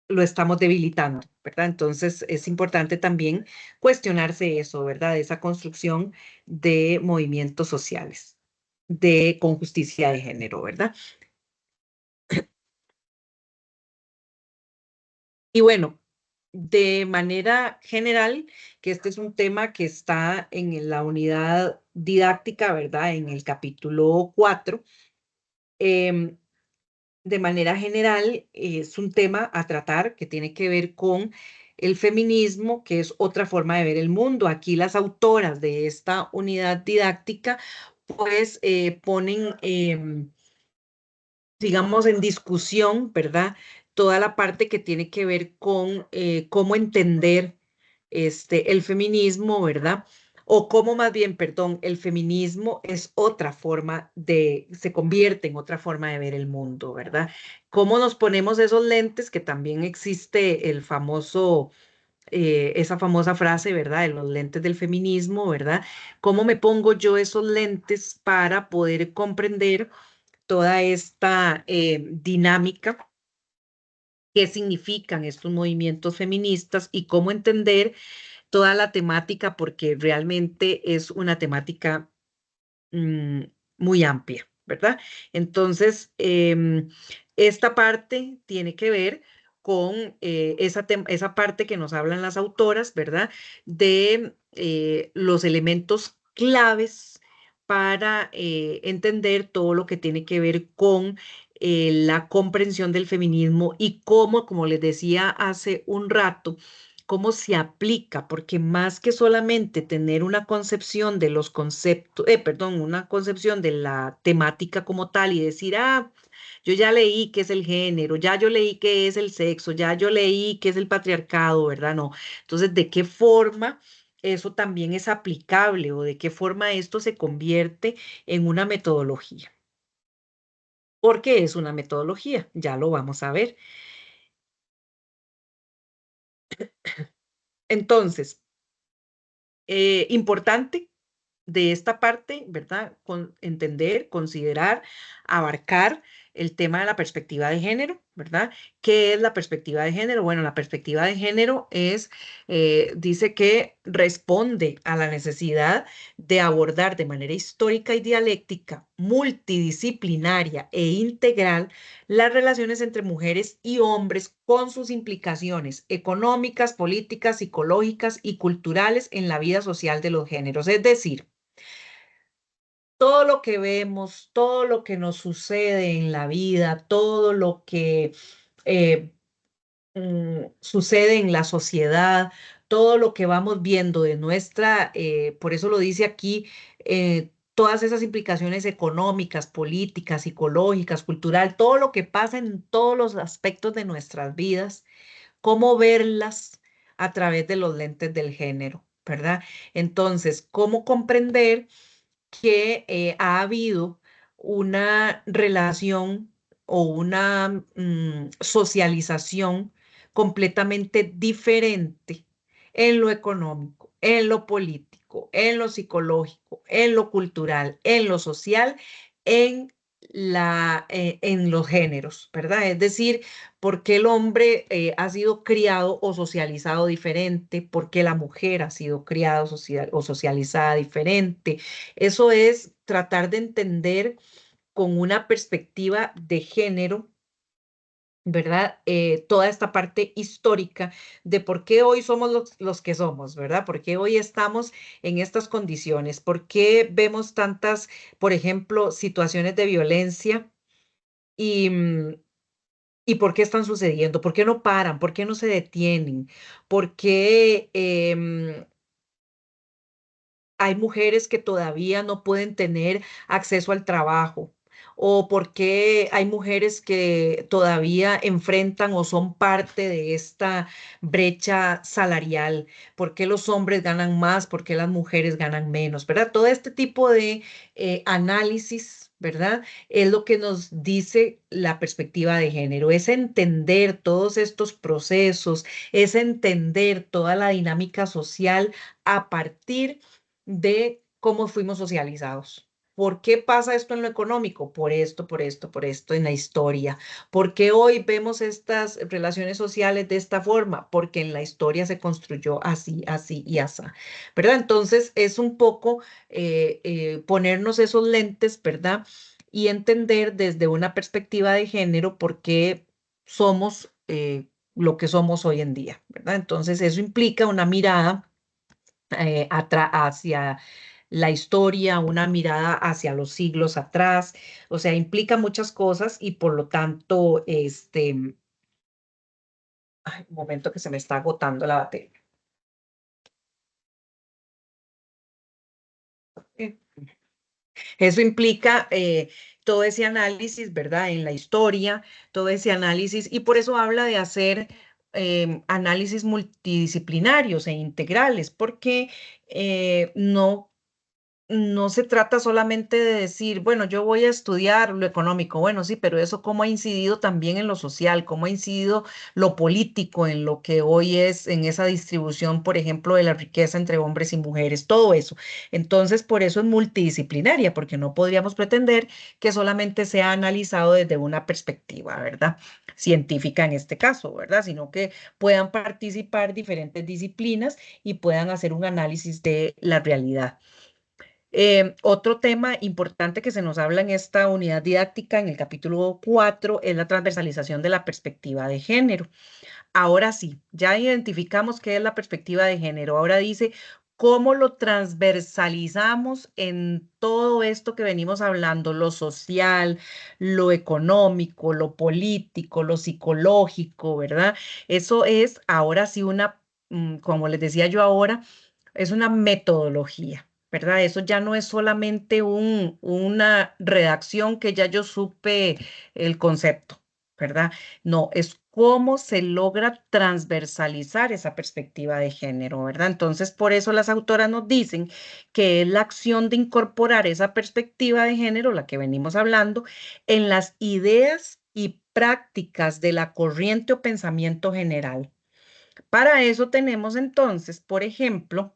lo estamos debilitando, ¿verdad? Entonces es importante también cuestionarse eso, ¿verdad? Esa construcción de movimientos sociales, con justicia de género, ¿verdad? Y bueno, de manera general, que este es un tema que está en la unidad didáctica, ¿verdad? En el capítulo 4. De manera general, es un tema a tratar que tiene que ver con el feminismo, que es otra forma de ver el mundo. Aquí las autoras de esta unidad didáctica, pues, ponen, digamos, en discusión, ¿verdad? Toda la parte que tiene que ver con cómo entender el feminismo, ¿verdad? O cómo más bien, perdón, el feminismo es otra forma se convierte en otra forma de ver el mundo, ¿verdad? Cómo nos ponemos esos lentes, que también existe esa famosa frase, ¿verdad? De los lentes del feminismo, ¿verdad? ¿Cómo me pongo yo esos lentes para poder comprender toda esta dinámica? ¿Qué significan estos movimientos feministas y cómo entender toda la temática? Porque realmente es una temática mm, muy amplia, ¿verdad? Entonces, esta parte tiene que ver con esa parte que nos hablan las autoras, ¿verdad? De los elementos claves para entender todo lo que tiene que ver con la comprensión del feminismo y cómo, como les decía hace un rato, cómo se aplica, porque más que solamente tener una concepción de los conceptos, perdón, una concepción de la temática como tal y decir, yo ya leí qué es el género, ya yo leí qué es el sexo, ya yo leí qué es el patriarcado, ¿verdad? No. Entonces, ¿de qué forma eso también es aplicable o de qué forma esto se convierte en una metodología? Porque es una metodología, ya lo vamos a ver. Entonces, importante de esta parte, ¿verdad? Entender, considerar, abarcar el tema de la perspectiva de género, ¿verdad? ¿Qué es la perspectiva de género? Bueno, la perspectiva de género dice que responde a la necesidad de abordar de manera histórica y dialéctica, multidisciplinaria e integral las relaciones entre mujeres y hombres con sus implicaciones económicas, políticas, psicológicas y culturales en la vida social de los géneros. Es decir, todo lo que vemos, todo lo que nos sucede en la vida, todo lo que eh, sucede en la sociedad, todo lo que vamos viendo de por eso lo dice aquí, todas esas implicaciones económicas, políticas, psicológicas, cultural, todo lo que pasa en todos los aspectos de nuestras vidas, cómo verlas a través de los lentes del género, ¿verdad? Entonces, cómo comprender que ha habido una relación o una socialización completamente diferente en lo económico, en lo político, en lo psicológico, en lo cultural, en lo social, en en los géneros, ¿verdad? Es decir, por qué el hombre ha sido criado o socializado diferente, por qué la mujer ha sido criada o socializada diferente. Eso es tratar de entender con una perspectiva de género, ¿verdad? Toda esta parte histórica de por qué hoy somos los que somos, ¿verdad? ¿Por qué hoy estamos en estas condiciones? ¿Por qué vemos tantas, por ejemplo, situaciones de violencia y, y por qué están sucediendo? ¿Por qué no paran? ¿Por qué no se detienen? ¿Por qué hay mujeres que todavía no pueden tener acceso al trabajo? ¿O por qué hay mujeres que todavía enfrentan o son parte de esta brecha salarial? ¿Por qué los hombres ganan más? ¿Por qué las mujeres ganan menos? ¿Verdad? Todo este tipo de análisis, ¿verdad? Es lo que nos dice la perspectiva de género, es entender todos estos procesos, es entender toda la dinámica social a partir de cómo fuimos socializados. ¿Por qué pasa esto en lo económico? Por esto, por esto, por esto en la historia. ¿Por qué hoy vemos estas relaciones sociales de esta forma? Porque en la historia se construyó así, así y así, ¿verdad? Entonces es un poco ponernos esos lentes, ¿verdad? Y entender desde una perspectiva de género por qué somos lo que somos hoy en día, ¿verdad? Entonces eso implica una mirada hacia la historia, una mirada hacia los siglos atrás, o sea, implica muchas cosas y por lo tanto, ay, un momento que se me está agotando la batería. Eh, Eso implica todo ese análisis, ¿verdad? En la historia, todo ese análisis, y por eso habla de hacer análisis multidisciplinarios e integrales, porque no se trata solamente de decir, bueno, yo voy a estudiar lo económico, bueno, sí, pero eso cómo ha incidido también en lo social, cómo ha incidido lo político en lo que hoy es, en esa distribución, por ejemplo, de la riqueza entre hombres y mujeres, todo eso. Entonces, por eso es multidisciplinaria, porque no podríamos pretender que solamente sea analizado desde una perspectiva, ¿verdad? Científica en este caso, ¿verdad? Sino que puedan participar diferentes disciplinas y puedan hacer un análisis de la realidad. Otro tema importante que se nos habla en esta unidad didáctica, en el capítulo 4, es la transversalización de la perspectiva de género. Ahora sí, ya identificamos qué es la perspectiva de género. Ahora dice cómo lo transversalizamos en todo esto que venimos hablando, lo social, lo económico, lo político, lo psicológico, ¿verdad? Eso es ahora sí una, como les decía yo ahora, es una metodología, ¿verdad? Eso ya no es solamente una redacción que ya yo supe el concepto, ¿verdad? No, es cómo se logra transversalizar esa perspectiva de género, ¿verdad? Entonces, por eso las autoras nos dicen que es la acción de incorporar esa perspectiva de género, la que venimos hablando, en las ideas y prácticas de la corriente o pensamiento general. Para eso tenemos entonces, por ejemplo,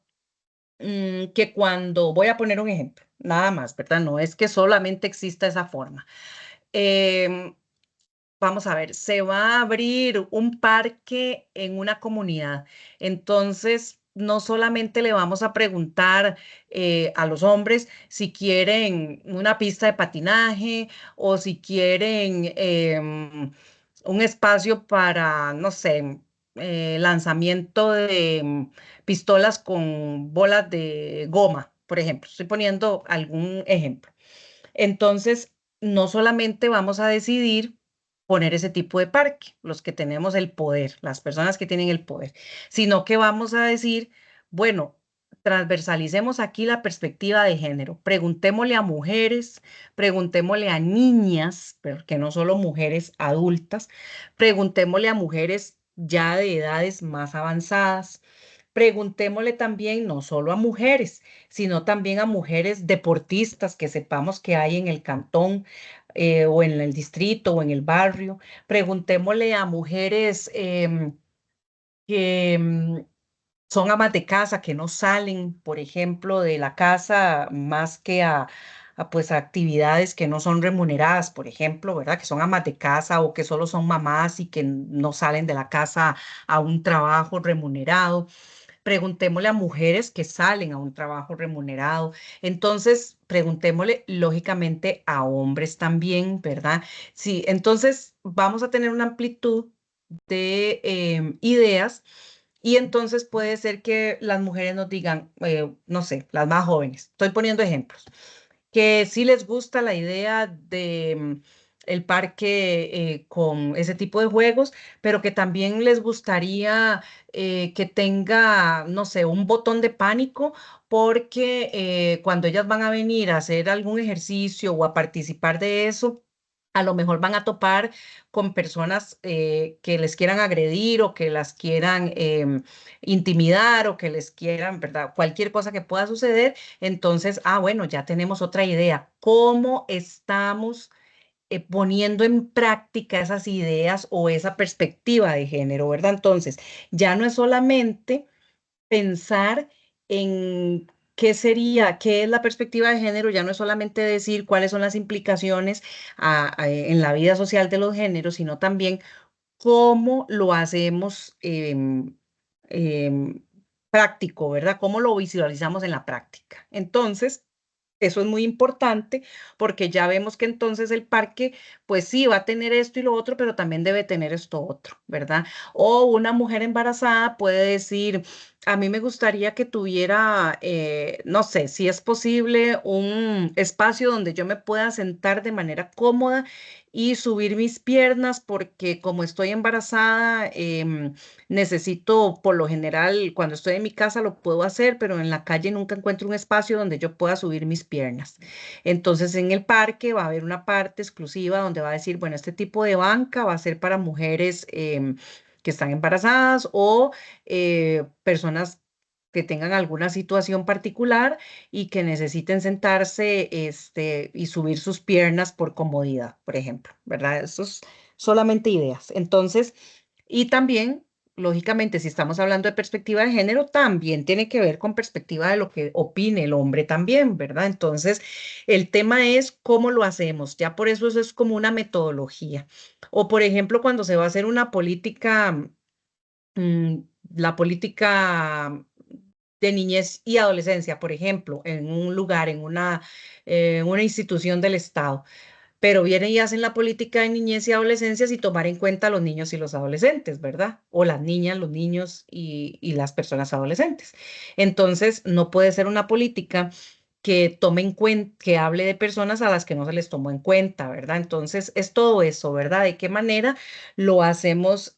que cuando, voy a poner un ejemplo, nada más, ¿verdad? No es que solamente exista esa forma. Em, Vamos a ver, se va a abrir un parque en una comunidad. Entonces, no solamente le vamos a preguntar a los hombres si quieren una pista de patinaje o si quieren un espacio para, no sé, lanzamiento de pistolas con bolas de goma, por ejemplo. Estoy poniendo algún ejemplo. Entonces, no solamente vamos a decidir poner ese tipo de parque, los que tenemos el poder, las personas que tienen el poder, sino que vamos a decir, bueno, transversalicemos aquí la perspectiva de género, preguntémosle a mujeres, preguntémosle a niñas, pero que no solo mujeres adultas, preguntémosle a mujeres ya de edades más avanzadas. Preguntémosle también no solo a mujeres, sino también a mujeres deportistas que sepamos que hay en el cantón o en el distrito o en el barrio. Preguntémosle a mujeres que son amas de casa, que no salen, por ejemplo, de la casa más que pues, a actividades que no son remuneradas, por ejemplo, ¿verdad? Que son amas de casa o que solo son mamás y que no salen de la casa a un trabajo remunerado. Preguntémosle a mujeres que salen a un trabajo remunerado. Entonces, preguntémosle lógicamente a hombres también, ¿verdad? Sí, entonces vamos a tener una amplitud de ideas y entonces puede ser que las mujeres nos digan, no sé, las más jóvenes, estoy poniendo ejemplos, que sí les gusta la idea de el parque con ese tipo de juegos, pero que también les gustaría que tenga, no sé, un botón de pánico, porque cuando ellas van a venir a hacer algún ejercicio o a participar de eso, a lo mejor van a topar con personas que les quieran agredir o que las quieran intimidar o que les quieran, ¿verdad? Cualquier cosa que pueda suceder. Entonces, bueno, ya tenemos otra idea. ¿Cómo estamos poniendo en práctica esas ideas o esa perspectiva de género, ¿verdad? Entonces, ya no es solamente pensar en qué sería, qué es la perspectiva de género, ya no es solamente decir cuáles son las implicaciones en la vida social de los géneros, sino también cómo lo hacemos em, práctico, ¿verdad? Cómo lo visualizamos en la práctica. Entonces, eso es muy importante porque ya vemos que entonces el parque, pues sí, va a tener esto y lo otro, pero también debe tener esto otro, ¿verdad? O una mujer embarazada puede decir, a mí me gustaría que tuviera, no sé, si es posible, un espacio donde yo me pueda sentar de manera cómoda y subir mis piernas porque como estoy embarazada, necesito, por lo general, cuando estoy en mi casa lo puedo hacer, pero en la calle nunca encuentro un espacio donde yo pueda subir mis piernas. Entonces, en el parque va a haber una parte exclusiva donde va a decir, bueno, este tipo de banca va a ser para mujeres que están embarazadas o personas que tengan alguna situación particular y que necesiten sentarse y subir sus piernas por comodidad, por ejemplo, ¿verdad? Eso es solamente ideas. Entonces, y también, lógicamente, si estamos hablando de perspectiva de género, también tiene que ver con perspectiva de lo que opine el hombre también, ¿verdad? Entonces, el tema es cómo lo hacemos. Ya por eso es como una metodología. O, por ejemplo, cuando se va a hacer una política, mm, la política de niñez y adolescencia, por ejemplo, en un lugar, en una institución del Estado, pero vienen y hacen la política de niñez y adolescencia sin tomar en cuenta a los niños y los adolescentes, ¿verdad? O las niñas, los niños y las personas adolescentes. Entonces, no puede ser una política que tome en cuenta, que hable de personas a las que no se les tomó en cuenta, ¿verdad? Entonces, es todo eso, ¿verdad? ¿De qué manera lo hacemos?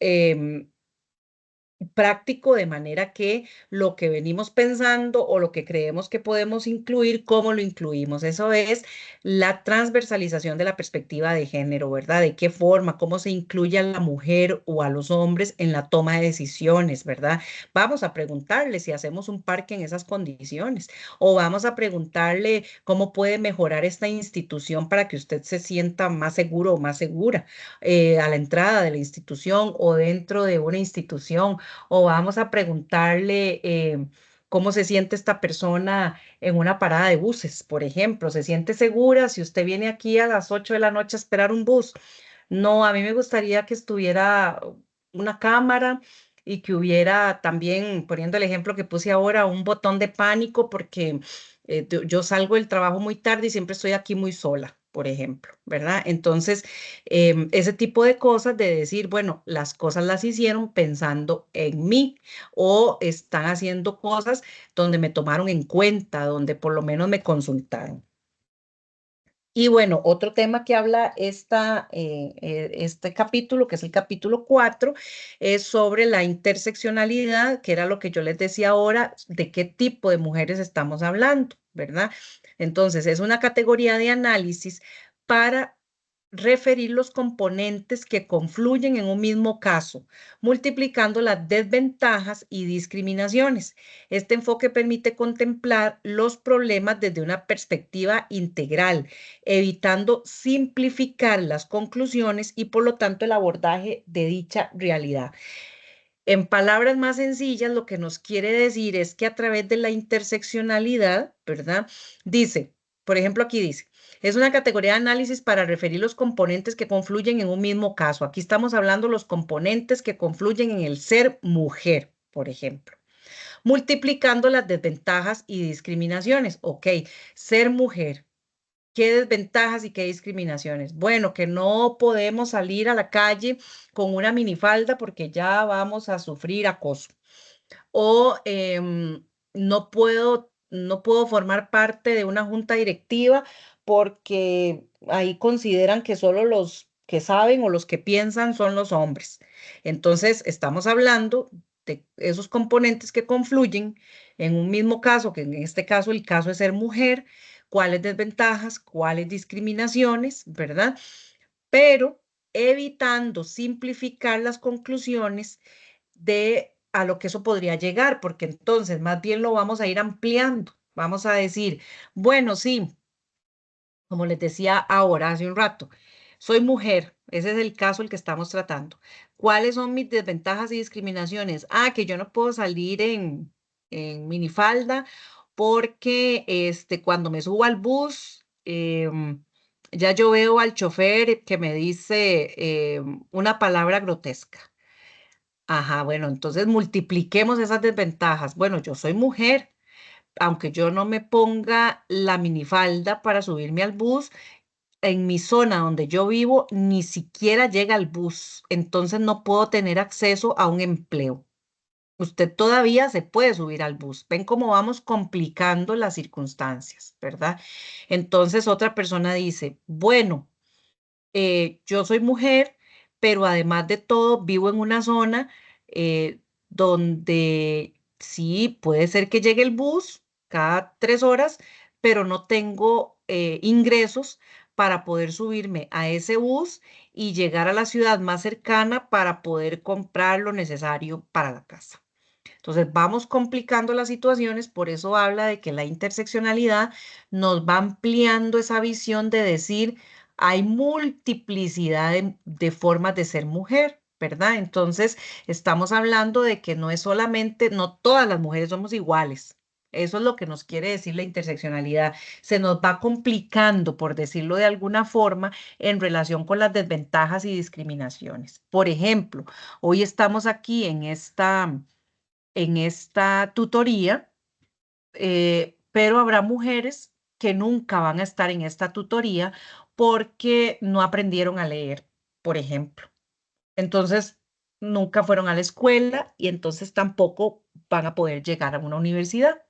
Práctico, de manera que lo que venimos pensando o lo que creemos que podemos incluir, ¿cómo lo incluimos? Eso es la transversalización de la perspectiva de género, ¿verdad? ¿De qué forma? ¿Cómo se incluye a la mujer o a los hombres en la toma de decisiones, ¿verdad? Vamos a preguntarle si hacemos un parque en esas condiciones o vamos a preguntarle cómo puede mejorar esta institución para que usted se sienta más seguro o más segura a la entrada de la institución o dentro de una institución, o vamos a preguntarle cómo se siente esta persona en una parada de buses, por ejemplo. ¿Se siente segura si usted viene aquí a las 8 de la noche a esperar un bus? No, a mí me gustaría que estuviera una cámara y que hubiera también, poniendo el ejemplo que puse ahora, un botón de pánico porque yo salgo del trabajo muy tarde y siempre estoy aquí muy sola, por ejemplo, ¿verdad? Entonces, ese tipo de cosas de decir, bueno, las cosas las hicieron pensando en mí o están haciendo cosas donde me tomaron en cuenta, donde por lo menos me consultaron. Y bueno, otro tema que habla este capítulo, que es el capítulo 4, es sobre la interseccionalidad, que era lo que yo les decía ahora, de qué tipo de mujeres estamos hablando, ¿verdad? Entonces, es una categoría de análisis para referir los componentes que confluyen en un mismo caso, multiplicando las desventajas y discriminaciones. Este enfoque permite contemplar los problemas desde una perspectiva integral, evitando simplificar las conclusiones y por lo tanto el abordaje de dicha realidad. En palabras más sencillas, lo que nos quiere decir es que a través de la interseccionalidad, ¿verdad? Dice, por ejemplo, aquí dice, es una categoría de análisis para referir los componentes que confluyen en un mismo caso. Aquí estamos hablando los componentes que confluyen en el ser mujer, por ejemplo, multiplicando las desventajas y discriminaciones. Ok, ser mujer. ¿Qué desventajas y qué discriminaciones? Bueno, que no podemos salir a la calle con una minifalda porque ya vamos a sufrir acoso. O no puedo formar parte de una junta directiva porque ahí consideran que solo los que saben o los que piensan son los hombres. Entonces, estamos hablando de esos componentes que confluyen en un mismo caso, que en este caso el caso es ser mujer, cuáles desventajas, cuáles discriminaciones, ¿verdad? Pero evitando simplificar las conclusiones de a lo que eso podría llegar, porque entonces más bien lo vamos a ir ampliando. Vamos a decir, bueno, sí, como les decía ahora, hace un rato, soy mujer, ese es el caso el que estamos tratando. ¿Cuáles son mis desventajas y discriminaciones? Ah, que yo no puedo salir en minifalda porque cuando me subo al bus, ya yo veo al chofer que me dice una palabra grotesca. Ajá, bueno, entonces multipliquemos esas desventajas. Bueno, yo soy mujer, aunque yo no me ponga la minifalda para subirme al bus, en mi zona donde yo vivo ni siquiera llega el bus, entonces no puedo tener acceso a un empleo. Usted todavía se puede subir al bus. Ven cómo vamos complicando las circunstancias, ¿verdad? Entonces otra persona dice, bueno, yo soy mujer, pero además de todo vivo en una zona donde sí puede ser que llegue el bus cada 3 horas, pero no tengo ingresos para poder subirme a ese bus y llegar a la ciudad más cercana para poder comprar lo necesario para la casa. Entonces vamos complicando las situaciones, por eso habla de que la interseccionalidad nos va ampliando esa visión de decir, hay multiplicidad de formas de ser mujer, ¿verdad? Entonces estamos hablando de que no es solamente, no todas las mujeres somos iguales. Eso es lo que nos quiere decir la interseccionalidad. Se nos va complicando, por decirlo de alguna forma, en relación con las desventajas y discriminaciones. Por ejemplo, hoy estamos aquí en esta tutoría pero habrá mujeres que nunca van a estar en esta tutoría porque no aprendieron a leer, por ejemplo. Entonces, nunca fueron a la escuela y entonces tampoco van a poder llegar a una universidad.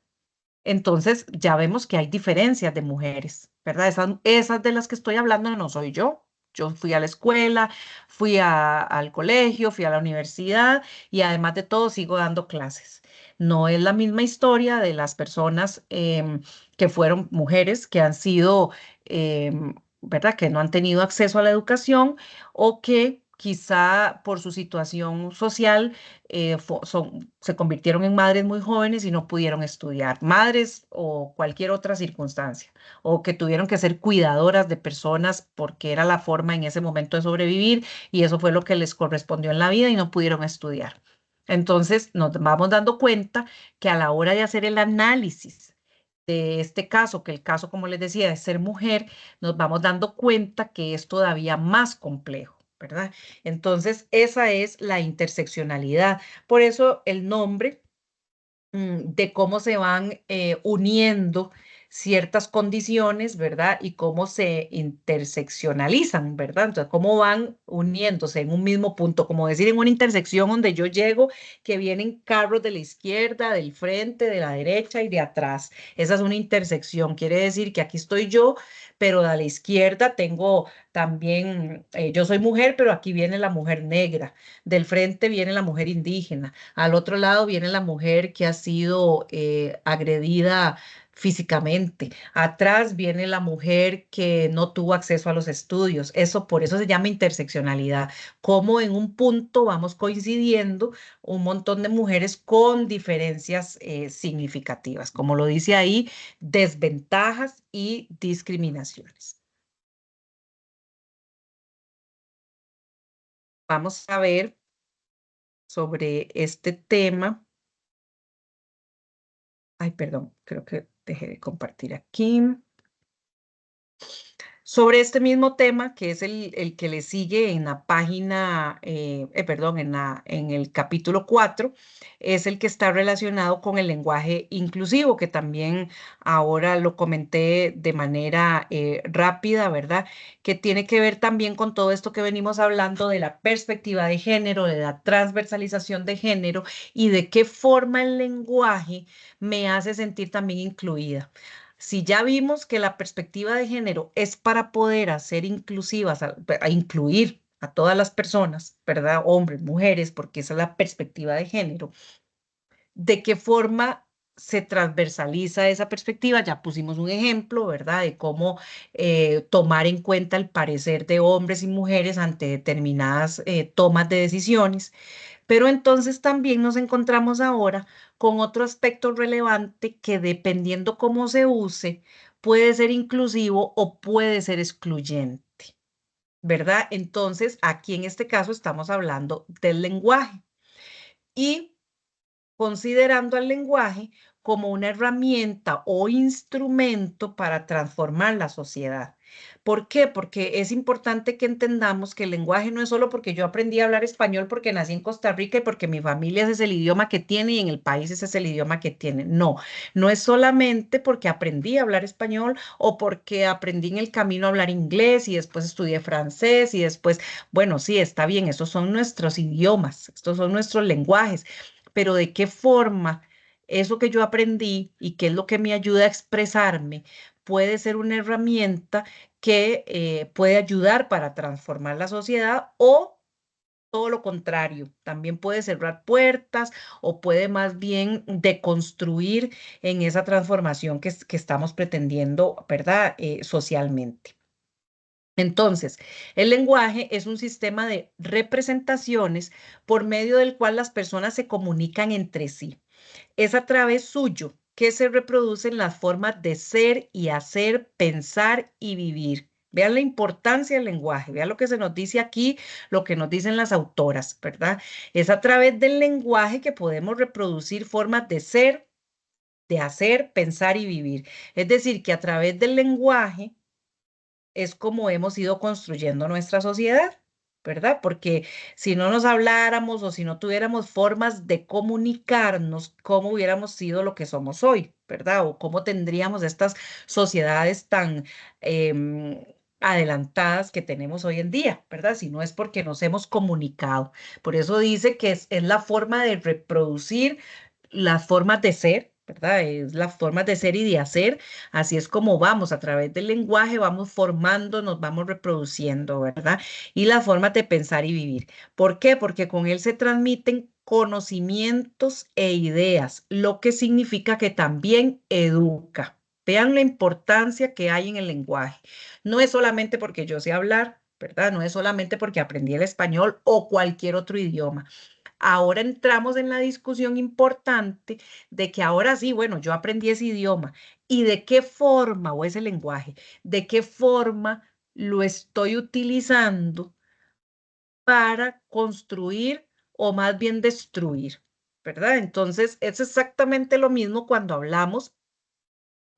Entonces, ya vemos que hay diferencias de mujeres, ¿verdad? Esas de las que estoy hablando no soy yo. Yo fui a la escuela, al colegio, fui a la universidad y además de todo sigo dando clases. No es la misma historia de las personas que fueron mujeres que han sido, ¿verdad? Que no han tenido acceso a la educación o que quizá por su situación social se convirtieron en madres muy jóvenes y no pudieron estudiar, madres o cualquier otra circunstancia, o que tuvieron que ser cuidadoras de personas porque era la forma en ese momento de sobrevivir y eso fue lo que les correspondió en la vida y no pudieron estudiar. Entonces nos vamos dando cuenta que a la hora de hacer el análisis de este caso, que el caso, como les decía, es ser mujer, nos vamos dando cuenta que es todavía más complejo, ¿verdad? Entonces, esa es la interseccionalidad. Por eso el nombre de cómo se van uniendo ciertas condiciones, ¿verdad? Y cómo se interseccionalizan, ¿verdad? Entonces, cómo van uniéndose en un mismo punto, como decir, en una intersección donde yo llego, que vienen carros de la izquierda, del frente, de la derecha y de atrás. Esa es una intersección, quiere decir que aquí estoy yo, pero a la izquierda tengo también, yo soy mujer, pero aquí viene la mujer negra, del frente viene la mujer indígena, al otro lado viene la mujer que ha sido agredida físicamente. Atrás viene la mujer que no tuvo acceso a los estudios. Eso, por eso se llama interseccionalidad. Como en un punto vamos coincidiendo un montón de mujeres con diferencias significativas. Como lo dice ahí, desventajas y discriminaciones. Vamos a ver sobre este tema. Ay, perdón, creo que dejé de compartir aquí. Sobre este mismo tema, que es el que le sigue en la página, perdón, en el capítulo 4, es el que está relacionado con el lenguaje inclusivo, que también ahora lo comenté de manera rápida, ¿verdad? Que tiene que ver también con todo esto que venimos hablando de la perspectiva de género, de la transversalización de género y de qué forma el lenguaje me hace sentir también incluida. Si ya vimos que la perspectiva de género es para poder hacer inclusivas, a incluir a todas las personas, ¿verdad? Hombres, mujeres, porque esa es la perspectiva de género. ¿De qué forma se transversaliza esa perspectiva? Ya pusimos un ejemplo, ¿verdad? De cómo tomar en cuenta el parecer de hombres y mujeres ante determinadas tomas de decisiones. Pero entonces también nos encontramos ahora con otro aspecto relevante que dependiendo cómo se use, puede ser inclusivo o puede ser excluyente, ¿verdad? Entonces, aquí en este caso estamos hablando del lenguaje y considerando al lenguaje como una herramienta o instrumento para transformar la sociedad. ¿Por qué? Porque es importante que entendamos que el lenguaje no es solo porque yo aprendí a hablar español porque nací en Costa Rica y porque mi familia ese es el idioma que tiene y en el país ese es el idioma que tiene. No, no es solamente porque aprendí a hablar español o porque aprendí en el camino a hablar inglés y después estudié francés y después, bueno, sí, está bien, esos son nuestros idiomas, estos son nuestros lenguajes, pero de qué forma eso que yo aprendí y qué es lo que me ayuda a expresarme puede ser una herramienta que puede ayudar para transformar la sociedad o todo lo contrario, también puede cerrar puertas o puede más bien deconstruir en esa transformación que estamos pretendiendo, ¿verdad? Socialmente. Entonces, el lenguaje es un sistema de representaciones por medio del cual las personas se comunican entre sí. Es a través suyo que se reproducen las formas de ser y hacer, pensar y vivir. Vean la importancia del lenguaje, vean lo que se nos dice aquí, lo que nos dicen las autoras, ¿verdad? Es a través del lenguaje que podemos reproducir formas de ser, de hacer, pensar y vivir. Es decir, que a través del lenguaje es como hemos ido construyendo nuestra sociedad. ¿verdad? Porque si no nos habláramos o si no tuviéramos formas de comunicarnos, ¿cómo hubiéramos sido lo que somos hoy, ¿verdad? O cómo tendríamos estas sociedades tan em, adelantadas que tenemos hoy en día, ¿verdad? Si no es porque nos hemos comunicado. Por eso dice que es la forma de reproducir las formas de ser. ¿Verdad? Es las formas de ser y de hacer. Así es como vamos, a través del lenguaje vamos formando, nos vamos reproduciendo, ¿verdad? Y las formas de pensar y vivir. ¿Por qué? Porque con él se transmiten conocimientos e ideas, lo que significa que también educa. Vean la importancia que hay en el lenguaje. No es solamente porque yo sé hablar, ¿verdad? No es solamente porque aprendí el español o cualquier otro idioma. Ahora entramos en la discusión importante de que ahora sí, bueno, yo aprendí ese idioma y de qué forma o ese lenguaje, de qué forma lo estoy utilizando para construir o más bien destruir, ¿verdad? Entonces, es exactamente lo mismo cuando hablamos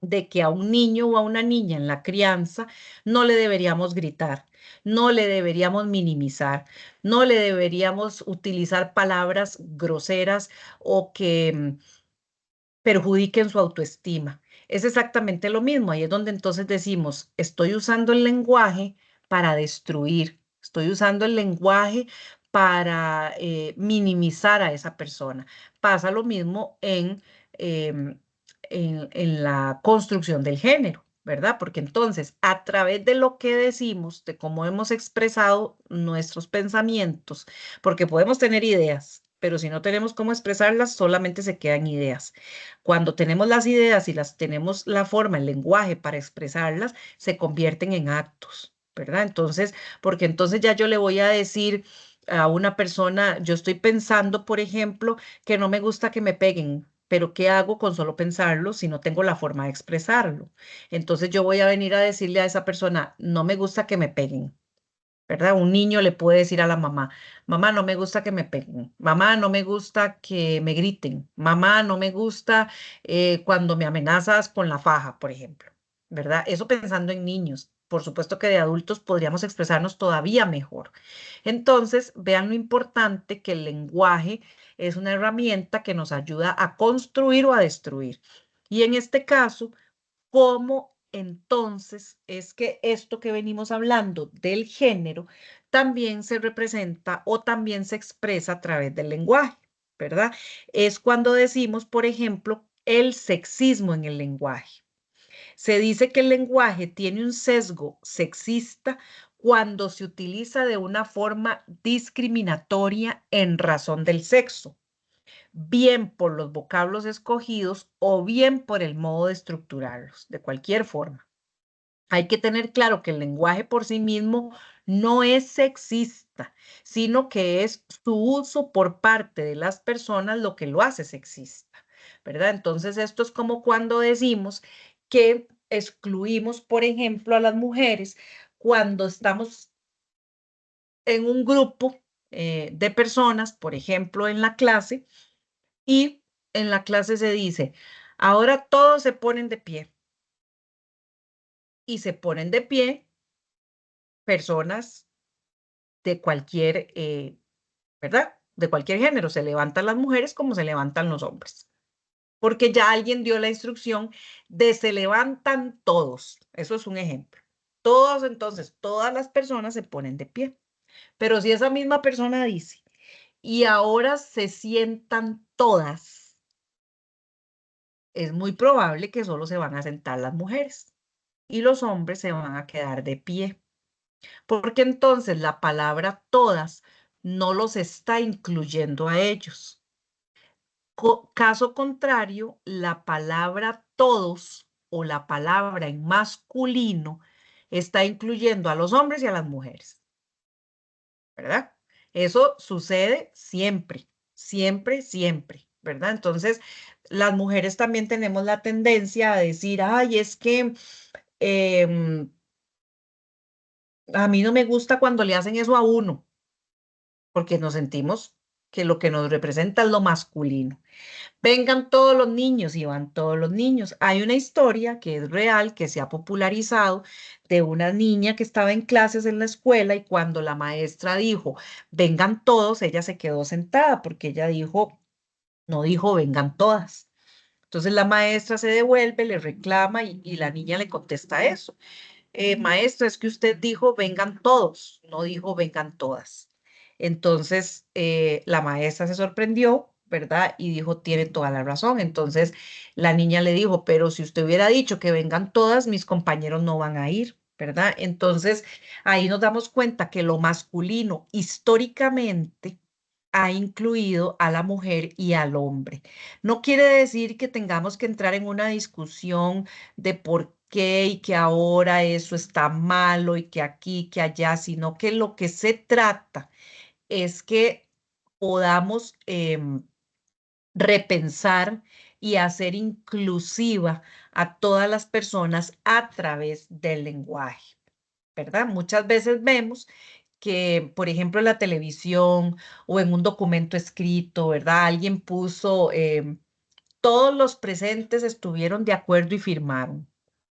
de que a un niño o a una niña en la crianza no le deberíamos gritar, no le deberíamos minimizar, no le deberíamos utilizar palabras groseras o que perjudiquen su autoestima. Es exactamente lo mismo. Ahí es donde entonces decimos, estoy usando el lenguaje para destruir, estoy usando el lenguaje para minimizar a esa persona. Pasa lo mismo en la construcción del género, ¿verdad? Porque entonces, a través de lo que decimos, de cómo hemos expresado nuestros pensamientos, porque podemos tener ideas, pero si no tenemos cómo expresarlas, solamente se quedan ideas. Cuando tenemos las ideas y las tenemos la forma, el lenguaje para expresarlas, se convierten en actos, ¿verdad? Entonces, porque entonces ya yo le voy a decir a una persona, yo estoy pensando, por ejemplo, que no me gusta que me peguen. Pero ¿qué hago con solo pensarlo si no tengo la forma de expresarlo? Entonces yo voy a venir a decirle a esa persona, no me gusta que me peguen. ¿Verdad? Un niño le puede decir a la mamá, mamá, no me gusta que me peguen, mamá, no me gusta que me griten, mamá, no me gusta cuando me amenazas con la faja, por ejemplo, ¿verdad? Eso pensando en niños. Por supuesto que de adultos podríamos expresarnos todavía mejor. Entonces, vean lo importante que el lenguaje es una herramienta que nos ayuda a construir o a destruir. Y en este caso, cómo entonces es que esto que venimos hablando del género también se representa o también se expresa a través del lenguaje, ¿verdad? Es cuando decimos, por ejemplo, el sexismo en el lenguaje. Se dice que el lenguaje tiene un sesgo sexista cuando se utiliza de una forma discriminatoria en razón del sexo, bien por los vocablos escogidos o bien por el modo de estructurarlos, de cualquier forma. Hay que tener claro que el lenguaje por sí mismo no es sexista, sino que es su uso por parte de las personas lo que lo hace sexista, ¿verdad? Entonces, esto es como cuando decimos que excluimos, por ejemplo, a las mujeres cuando estamos en un grupo de personas, por ejemplo, en la clase, y en la clase se dice, ahora todos se ponen de pie y se ponen de pie personas de cualquier, ¿verdad? De cualquier género. Se levantan las mujeres como se levantan los hombres. Porque ya alguien dio la instrucción de se levantan todos. Eso es un ejemplo. Todos, entonces, todas las personas se ponen de pie. Pero si esa misma persona dice, y ahora se sientan todas, es muy probable que solo se van a sentar las mujeres y los hombres se van a quedar de pie, porque entonces la palabra todas no los está incluyendo a ellos. Caso contrario, la palabra todos o la palabra en masculino está incluyendo a los hombres y a las mujeres, ¿verdad? Eso sucede siempre, siempre, siempre, ¿verdad? Entonces, las mujeres también tenemos la tendencia a decir, ay, es que em, a mí no me gusta cuando le hacen eso a uno, porque nos sentimos que lo que nos representa es lo masculino. Vengan todos los niños y van todos los niños. Hay una historia que es real, que se ha popularizado, de una niña que estaba en clases en la escuela y cuando la maestra dijo, vengan todos, ella se quedó sentada porque ella dijo, no dijo, vengan todas. Entonces la maestra se devuelve, le reclama y la niña le contesta eso. Maestra, es que usted dijo vengan todos, no dijo vengan todas. Entonces, la maestra se sorprendió, ¿verdad? Y dijo, tiene toda la razón. Entonces, la niña le dijo, pero si usted hubiera dicho que vengan todas, mis compañeros no van a ir, ¿verdad? Entonces, ahí nos damos cuenta que lo masculino históricamente ha incluido a la mujer y al hombre. No quiere decir que tengamos que entrar en una discusión de por qué y que ahora eso está malo y que aquí, que allá, sino que lo que se trata es que podamos repensar y hacer inclusiva a todas las personas a través del lenguaje, ¿verdad? Muchas veces vemos que, por ejemplo, en la televisión o en un documento escrito, ¿verdad? Alguien puso, todos los presentes estuvieron de acuerdo y firmaron.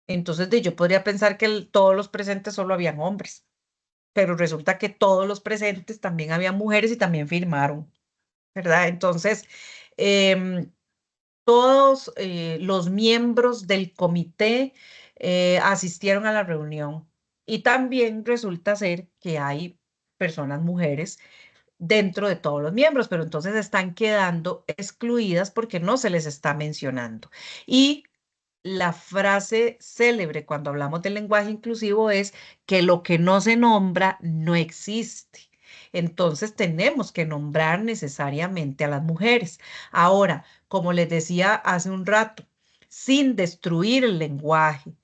Entonces, yo podría pensar que todos los presentes solo habían hombres, pero resulta que todos los presentes también habían mujeres y también firmaron, ¿verdad? Entonces, em, todos los miembros del comité asistieron a la reunión y también resulta ser que hay personas mujeres dentro de todos los miembros, pero entonces están quedando excluidas porque no se les está mencionando. Y la frase célebre cuando hablamos del lenguaje inclusivo es que lo que no se nombra no existe. Entonces tenemos que nombrar necesariamente a las mujeres. Ahora, como les decía hace un rato, sin destruir el lenguaje,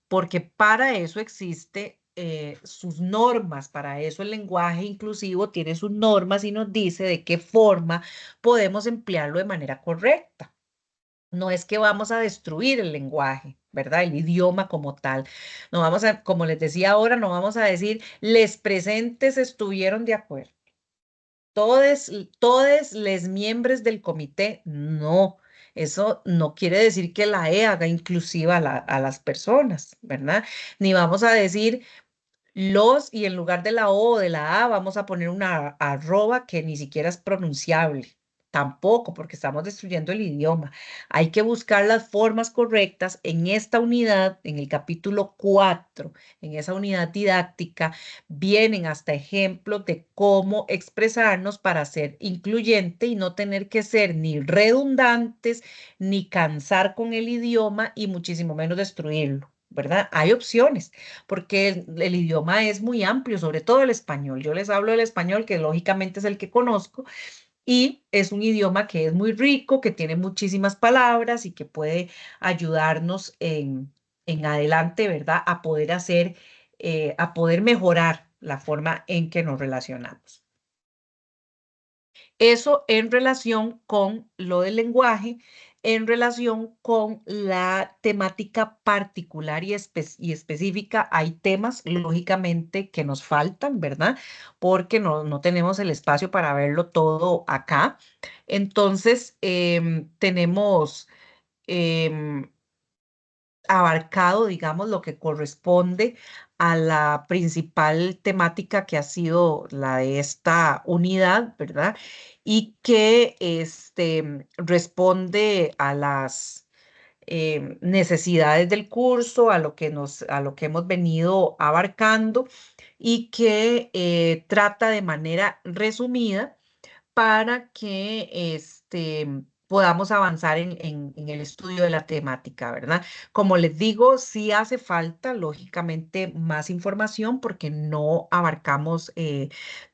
porque para eso existe sus normas, para eso el lenguaje inclusivo tiene sus normas y nos dice de qué forma podemos emplearlo de manera correcta. No es que vamos a destruir el lenguaje, ¿verdad? El idioma como tal. No vamos a, como les decía ahora, no vamos a decir, les presentes estuvieron de acuerdo. Todos les miembros del comité, no. Eso no quiere decir que la E haga inclusiva a las personas, ¿verdad? Ni vamos a decir, los y en lugar de la O o de la A vamos a poner una arroba que ni siquiera es pronunciable. Tampoco, porque estamos destruyendo el idioma. Hay que buscar las formas correctas en esta unidad, en el capítulo 4, en esa unidad didáctica, vienen hasta ejemplos de cómo expresarnos para ser incluyente y no tener que ser ni redundantes, ni cansar con el idioma y muchísimo menos destruirlo, ¿verdad? Hay opciones porque el idioma es muy amplio, sobre todo el español. Yo les hablo del español, que lógicamente es el que conozco, y es un idioma que es muy rico, que tiene muchísimas palabras y que puede ayudarnos en adelante, ¿verdad? A poder hacer, a poder mejorar la forma en que nos relacionamos. Eso en relación con lo del lenguaje, en relación con la temática particular y específica. Hay temas, lógicamente, que nos faltan, ¿verdad? Porque no tenemos el espacio para verlo todo acá. Entonces, tenemos em, abarcado, digamos, lo que corresponde a la principal temática que ha sido la de esta unidad, ¿verdad? Y que responde a las necesidades del curso, a lo que hemos venido abarcando y que trata de manera resumida para que podamos avanzar en el estudio de la temática, ¿verdad? Como les digo, sí hace falta, lógicamente, más información porque no abarcamos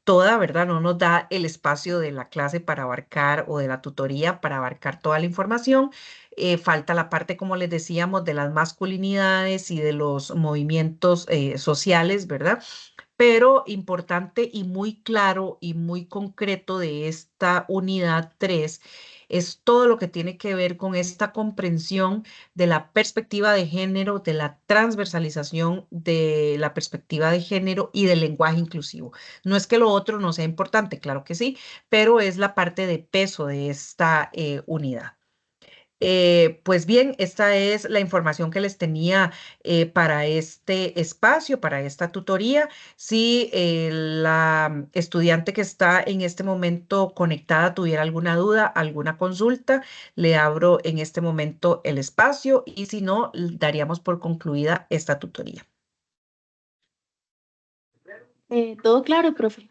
toda, ¿verdad? No nos da el espacio de la clase para abarcar o de la tutoría para abarcar toda la información. Falta la parte, como les decíamos, de las masculinidades y de los movimientos sociales, ¿verdad? pero importante y muy claro y muy concreto de esta unidad 3 es todo lo que tiene que ver con esta comprensión de la perspectiva de género, de la transversalización de la perspectiva de género y del lenguaje inclusivo. No es que lo otro no sea importante, claro que sí, pero es la parte de peso de esta unidad. Pues bien, esta es la información que les tenía para este espacio, para esta tutoría. Si la estudiante que está en este momento conectada tuviera alguna duda, alguna consulta, le abro en este momento el espacio y si no, daríamos por concluida esta tutoría. Todo claro, profe.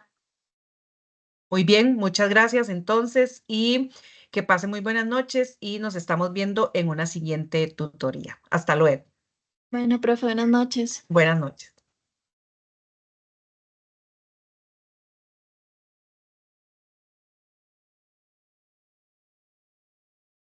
Muy bien, muchas gracias entonces y que pasen muy buenas noches y nos estamos viendo en una siguiente tutoría. Hasta luego. Bueno, profe, buenas noches. Buenas noches.